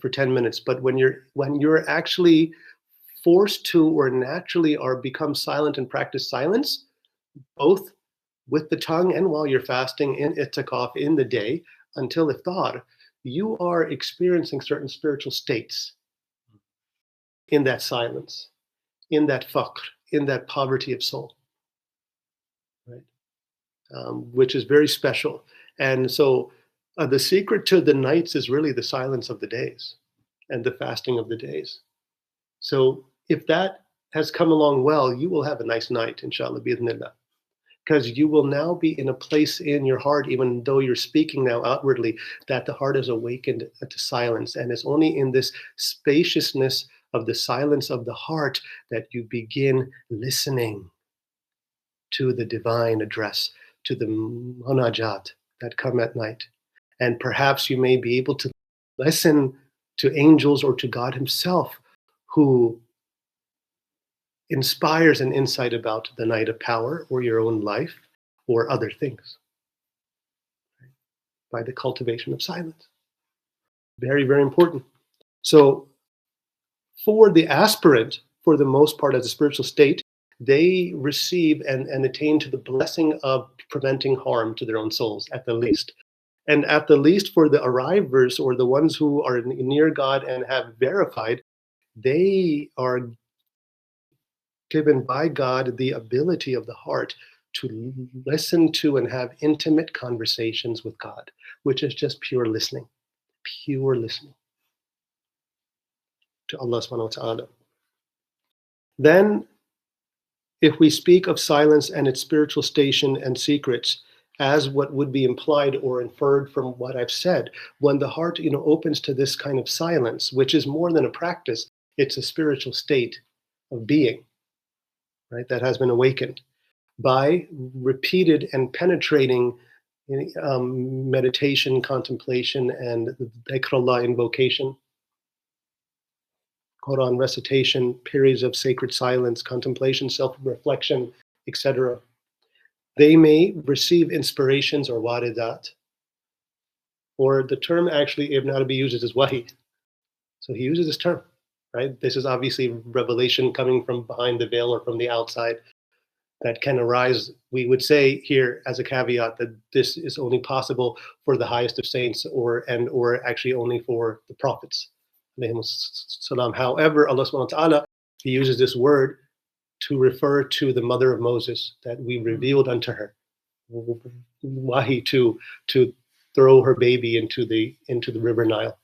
for 10 minutes. But when you're actually forced to or naturally or become silent and practice silence, both with the tongue and while you're fasting in itikaf in the day until iftar, you are experiencing certain spiritual states in that silence, in that faqr, in that poverty of soul, right? Which is very special. And so the secret to the nights is really the silence of the days and the fasting of the days. So if that has come along well, you will have a nice night, inshallah, bi'idhnillah. Because you will now be in a place in your heart, even though you're speaking now outwardly, that the heart is awakened to silence. And it's only in this spaciousness of the silence of the heart that you begin listening to the divine address, to the munajat that come at night. And perhaps you may be able to listen to angels or to God himself, who inspires an insight about the night of power or your own life or other things, right? By the cultivation of silence. Very, very important. So for the aspirant, for the most part, as a spiritual state, they receive and attain to the blessing of preventing harm to their own souls, at the least. And at the least for the arrivers or the ones who are near God and have verified, they are given by God the ability of the heart to listen to and have intimate conversations with God, which is just pure listening to Allah subhanahu wa ta'ala. Then, if we speak of silence and its spiritual station and secrets as what would be implied or inferred from what I've said, when the heart, opens to this kind of silence, which is more than a practice, it's a spiritual state of being, right, that has been awakened by repeated and penetrating meditation, contemplation, and dhikrullah, invocation, Quran recitation, periods of sacred silence, contemplation, self-reflection, etc. They may receive inspirations or waridat, or the term actually Ibn Arabi uses is wahi. So he uses this term, right? This is obviously revelation coming from behind the veil or from the outside that can arise. We would say here as a caveat that this is only possible for the highest of saints or actually only for the prophets. However, Allah subhanahu wa ta'ala, he uses this word to refer to the mother of Moses that we revealed unto her. Wahi to throw her baby into the river Nile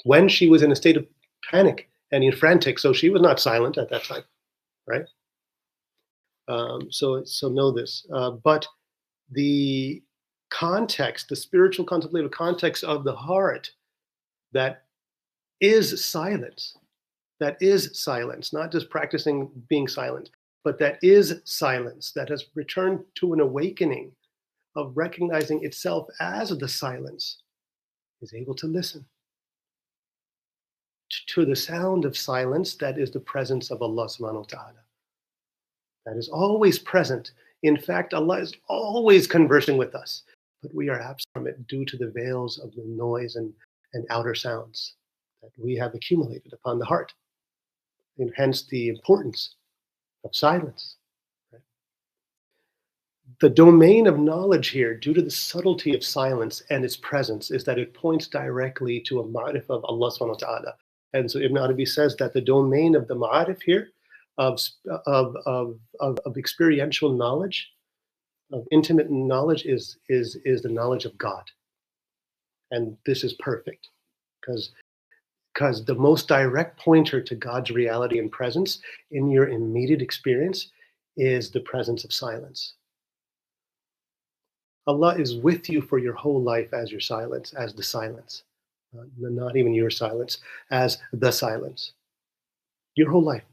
when she was in a state of panic and frantic. So she was not silent at that time, right? So know this. But the context, the spiritual contemplative context of the heart, that is silence, not just practicing being silent, but that is silence, that has returned to an awakening of recognizing itself as the silence, is able to listen to the sound of silence that is the presence of Allah subhanahu wa ta'ala. That is always present. In fact, Allah is always conversing with us, but we are absent from it due to the veils of the noise and outer sounds that we have accumulated upon the heart. And hence the importance of silence. Right? The domain of knowledge here, due to the subtlety of silence and its presence, is that it points directly to a ma'rif of Allah subhanahu wa ta'ala. And so Ibn Arabi says that the domain of the ma'arif here, of experiential knowledge, of intimate knowledge, is the knowledge of God. And this is perfect, because the most direct pointer to God's reality and presence in your immediate experience is the presence of silence. Allah is with you for your whole life as your silence, as the silence. Not even your silence, as the silence. Your whole life.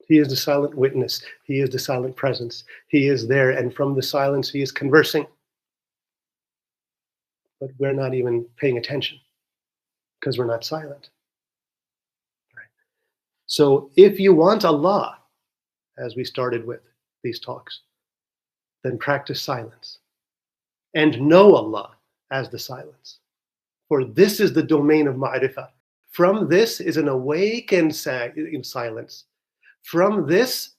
He is the silent witness. He is the silent presence. He is there, and from the silence he is conversing. But we're not even paying attention because we're not silent. Right? So if you want Allah, as we started with these talks, then practice silence and know Allah as the silence. For this is the domain of ma'rifah. From this is an awakened in silence. From this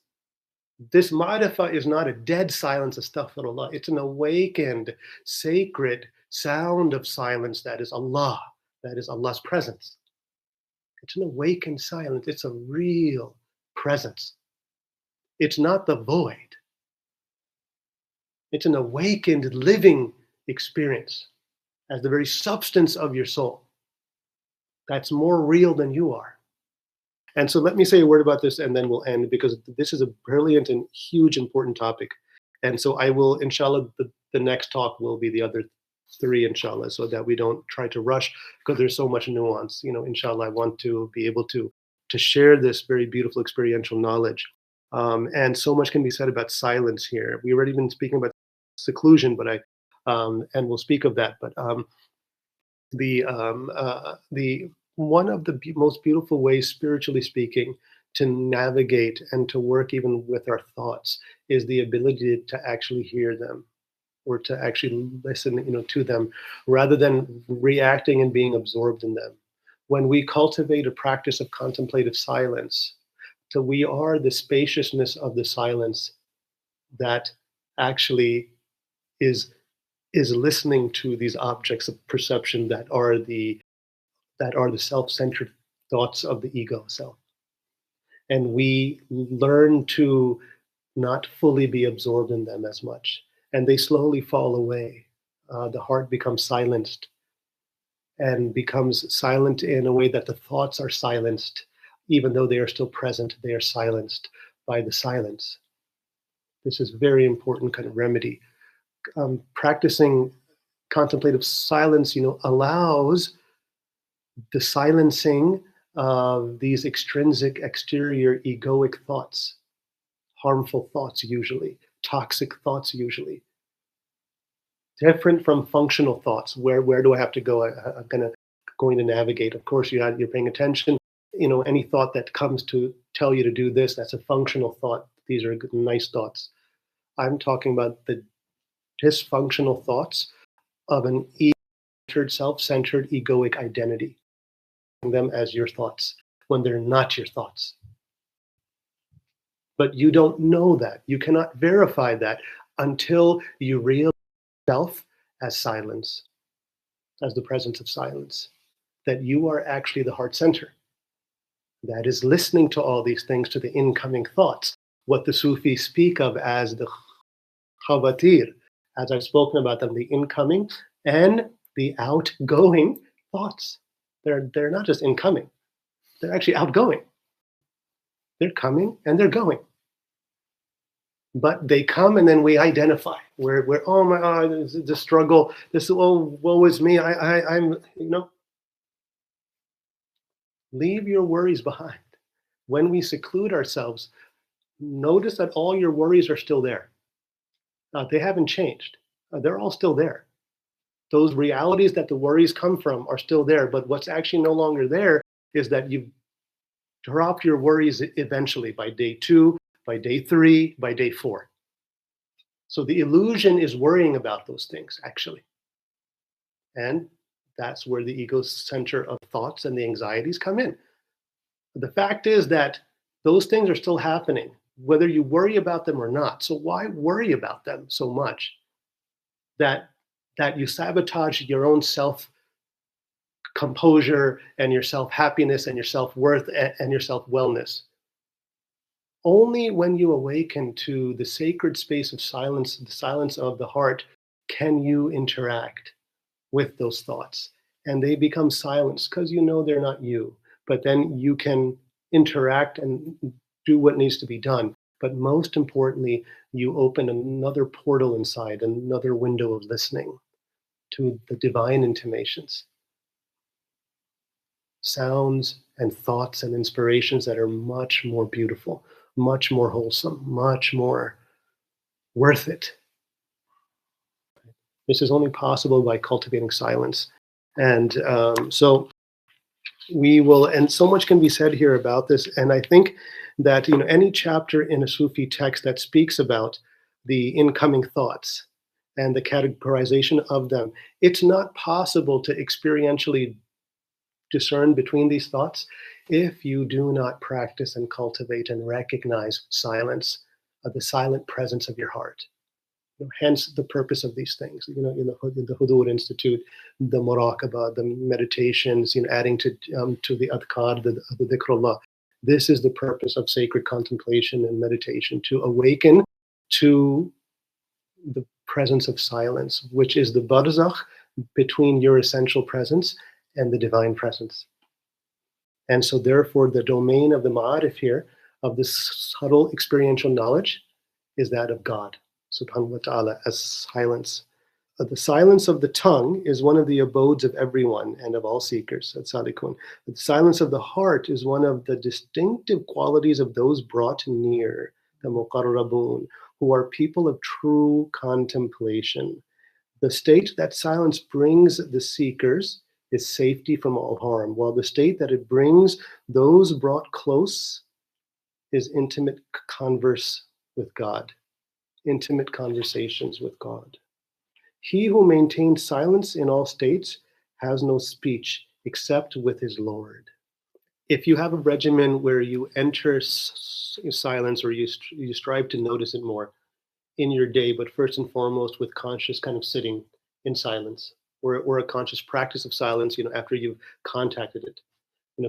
ma'rifah is not a dead silence, astaghfirullah. It's an awakened, sacred sound of silence that is Allah, that is Allah's presence. It's an awakened silence. It's a real presence. It's not the void. It's an awakened, living experience as the very substance of your soul. That's more real than you are. And so let me say a word about this and then we'll end, because this is a brilliant and huge important topic. And so I will, inshallah, the next talk will be the other three, inshallah, so that we don't try to rush, because there's so much nuance. Inshallah, I want to be able to share this very beautiful experiential knowledge. And so much can be said about silence here. We already been speaking about seclusion, but and we'll speak of that. But the one of the most beautiful ways, spiritually speaking, to navigate and to work even with our thoughts is the ability to actually hear them, or to actually listen, to them, rather than reacting and being absorbed in them. When we cultivate a practice of contemplative silence, till we are the spaciousness of the silence that actually is listening to these objects of perception that are the self-centered thoughts of the ego self. And we learn to not fully be absorbed in them as much. And they slowly fall away. The heart becomes silenced, and becomes silent in a way that the thoughts are silenced. Even though they are still present, they are silenced by the silence. This is very important kind of remedy. Practicing contemplative silence, allows the silencing of these extrinsic, exterior, egoic thoughts, harmful thoughts usually, toxic thoughts usually. Different from functional thoughts. Where do I have to go? I'm going to navigate. Of course, you're paying attention any thought that comes to tell you to do this, that's a functional thought. These are good, nice thoughts. I'm talking about the dysfunctional thoughts of an ego-centered, self-centered, egoic identity, them as your thoughts when they're not your thoughts. But you don't know that. You cannot verify that until you realize yourself as silence, as the presence of silence, that you are actually the heart center. That is listening to all these things, to the incoming thoughts, what the Sufis speak of as the khawatir, as I've spoken about them, the incoming and the outgoing thoughts. They're not just incoming, they're actually outgoing. They're coming and they're going. But they come and then we identify. We're oh my God, the struggle, this, oh, woe is me, I'm, leave your worries behind. When we seclude ourselves, notice that all your worries are still there. They haven't changed. They're all still there. Those realities that the worries come from are still there, but what's actually no longer there is that you've dropped your worries eventually by day 2, by day 3, by day 4. So the illusion is worrying about those things, actually. And that's where the ego center of thoughts and the anxieties come in. The fact is that those things are still happening, whether you worry about them or not. So why worry about them so much that you sabotage your own self-composure and your self-happiness and your self-worth and your self-wellness? Only when you awaken to the sacred space of silence, the silence of the heart, can you interact with those thoughts. And they become silenced because they're not you. But then you can interact and do what needs to be done. But most importantly, you open another portal inside, another window of listening to the divine intimations, sounds and thoughts and inspirations that are much more beautiful, much more wholesome, much more worth it. This is only possible by cultivating silence. And so we will, and so much can be said here about this. And I think that any chapter in a Sufi text that speaks about the incoming thoughts and the categorization of them, it's not possible to experientially discern between these thoughts if you do not practice and cultivate and recognize silence, the silent presence of your heart. Hence the purpose of these things, in the Hudur Institute, the muraqabah, the meditations, adding to the adhkar, the dhikrullah. This is the purpose of sacred contemplation and meditation, to awaken to the presence of silence, which is the barzakh between your essential presence and the divine presence. And so therefore the domain of the ma'arif here, of this subtle experiential knowledge, is that of God subhanahu wa ta'ala, as silence. The silence of the tongue is one of the abodes of everyone and of all seekers, at salikun. The silence of the heart is one of the distinctive qualities of those brought near, the muqarrabun, who are people of true contemplation. The state that silence brings the seekers is safety from all harm, while the state that it brings those brought close is intimate converse with God. Intimate conversations with God. He who maintains silence in all states has no speech except with his Lord. If you have a regimen where you enter silence, or you strive to notice it more in your day, but first and foremost with conscious kind of sitting in silence, or a conscious practice of silence, after you've contacted it,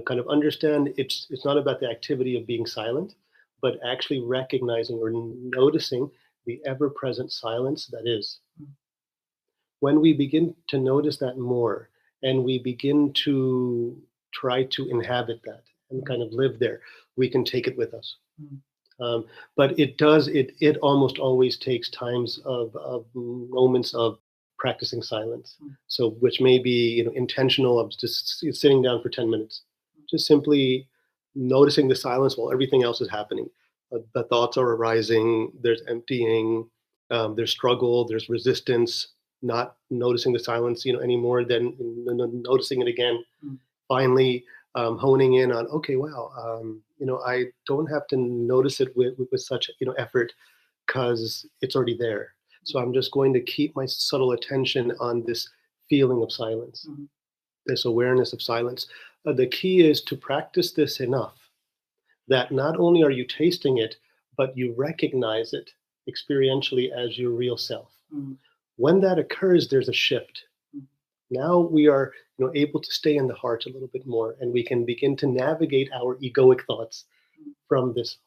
kind of understand it's not about the activity of being silent, but actually recognizing or noticing the ever-present silence that is. When we begin to notice that more, and we begin to try to inhabit that and kind of live there, we can take it with us. But it almost always takes times of moments of practicing silence. So which may be intentional, of just sitting down for 10 minutes, just simply noticing the silence while everything else is happening. The thoughts are arising, there's emptying, there's struggle, there's resistance, not noticing the silence, any more than noticing it again. Finally, honing in on, okay, wow, I don't have to notice it with such effort because it's already there. So I'm just going to keep my subtle attention on this feeling of silence, this awareness of silence. The key is to practice this enough that not only are you tasting it, but you recognize it experientially as your real self. When that occurs, there's a shift. Now we are able to stay in the heart a little bit more, and we can begin to navigate our egoic thoughts from this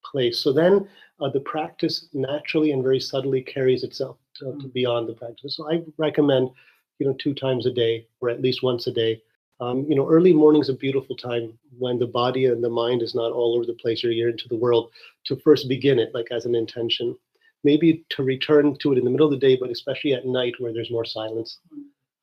place. So then the practice naturally and very subtly carries itself to beyond the practice. So I recommend 2 times a day, or at least once a day. Early morning is a beautiful time when the body and the mind is not all over the place, or you're into the world, to first begin it, like as an intention. Maybe to return to it in the middle of the day, but especially at night where there's more silence.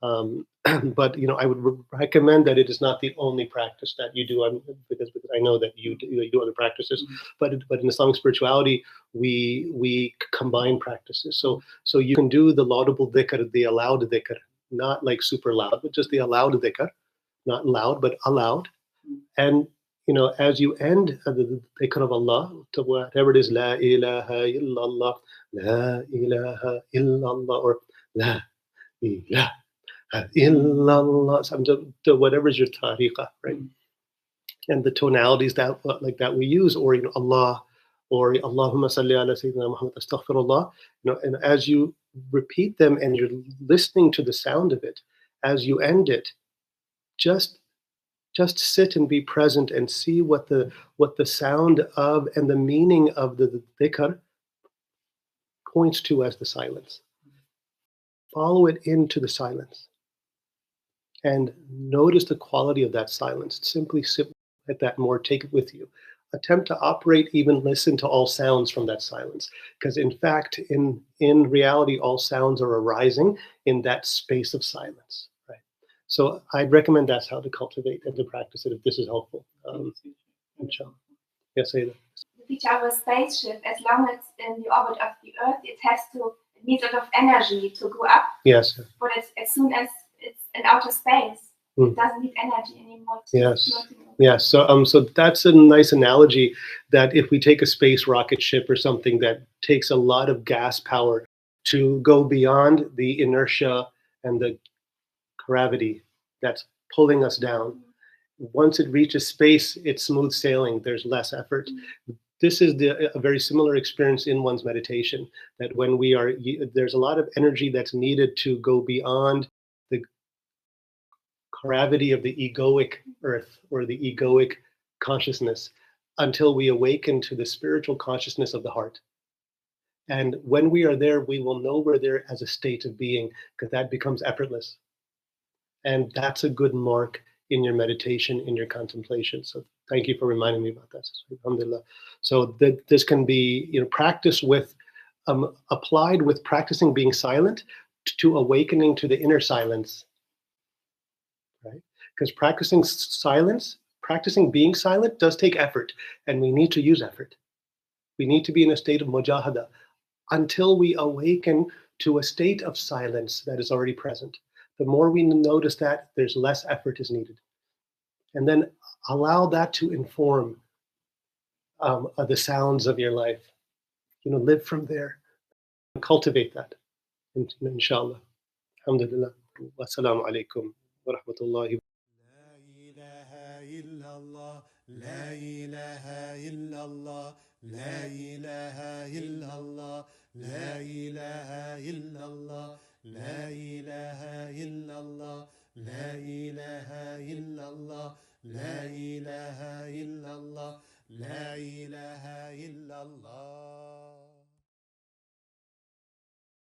But I would recommend that it is not the only practice that you do, because I know that you do other practices. But in Islamic spirituality, we combine practices. So you can do the laudable dhikr, the allowed dhikr, not like super loud, but just the allowed dhikr, not loud but allowed. And as you end the dhikr of Allah, to whatever it is, la ilaha illallah, la ilaha illallah, or la ilaha illallah, to whatever's your tariqah, right? And the tonalities that we use, or Allah, or Allahumma salli ala Sayyidina Muhammad astaghfirullah, and as you repeat them and you're listening to the sound of it, as you end it, just sit and be present and see what the sound of and the meaning of the dhikr points to as the silence. Follow it into the silence. And notice the quality of that silence. Simply sit at that more, take it with you. Attempt to operate, even listen to all sounds from that silence. Because in fact, in reality, all sounds are arising in that space of silence. Right. So I'd recommend that's how to cultivate and to practice it, if this is helpful. Inshallah. Yes, Ada. Reach our spaceship, as long as it's in the orbit of the Earth, it needs a lot of energy to go up. Yes. But as soon as it's in outer space, it doesn't need energy anymore. Yes. So that's a nice analogy, that if we take a space rocket ship or something that takes a lot of gas power to go beyond the inertia and the gravity that's pulling us down, once it reaches space, it's smooth sailing. There's less effort. This is a very similar experience in one's meditation, that when there's a lot of energy that's needed to go beyond the gravity of the egoic earth, or the egoic consciousness, until we awaken to the spiritual consciousness of the heart. And when we are there, we will know we're there as a state of being, because that becomes effortless. And that's a good mark in your meditation, in your contemplation. So thank you for reminding me about that. Alhamdulillah. So this can be practice with, applied with practicing being silent to awakening to the inner silence. Right? Because practicing being silent does take effort, and we need to use effort. We need to be in a state of mujahada until we awaken to a state of silence that is already present. The more we notice that, there's less effort is needed. And then allow that to inform the sounds of your life. Live from there. Cultivate that, inshallah. Alhamdulillah. Wassalamu alaikum wa rahmatullahi. لا إله إلا الله لا إله إلا الله لا إله إلا الله لا إله إلا الله لا إله إلا الله لا إله إلا الله لا إله إلا الله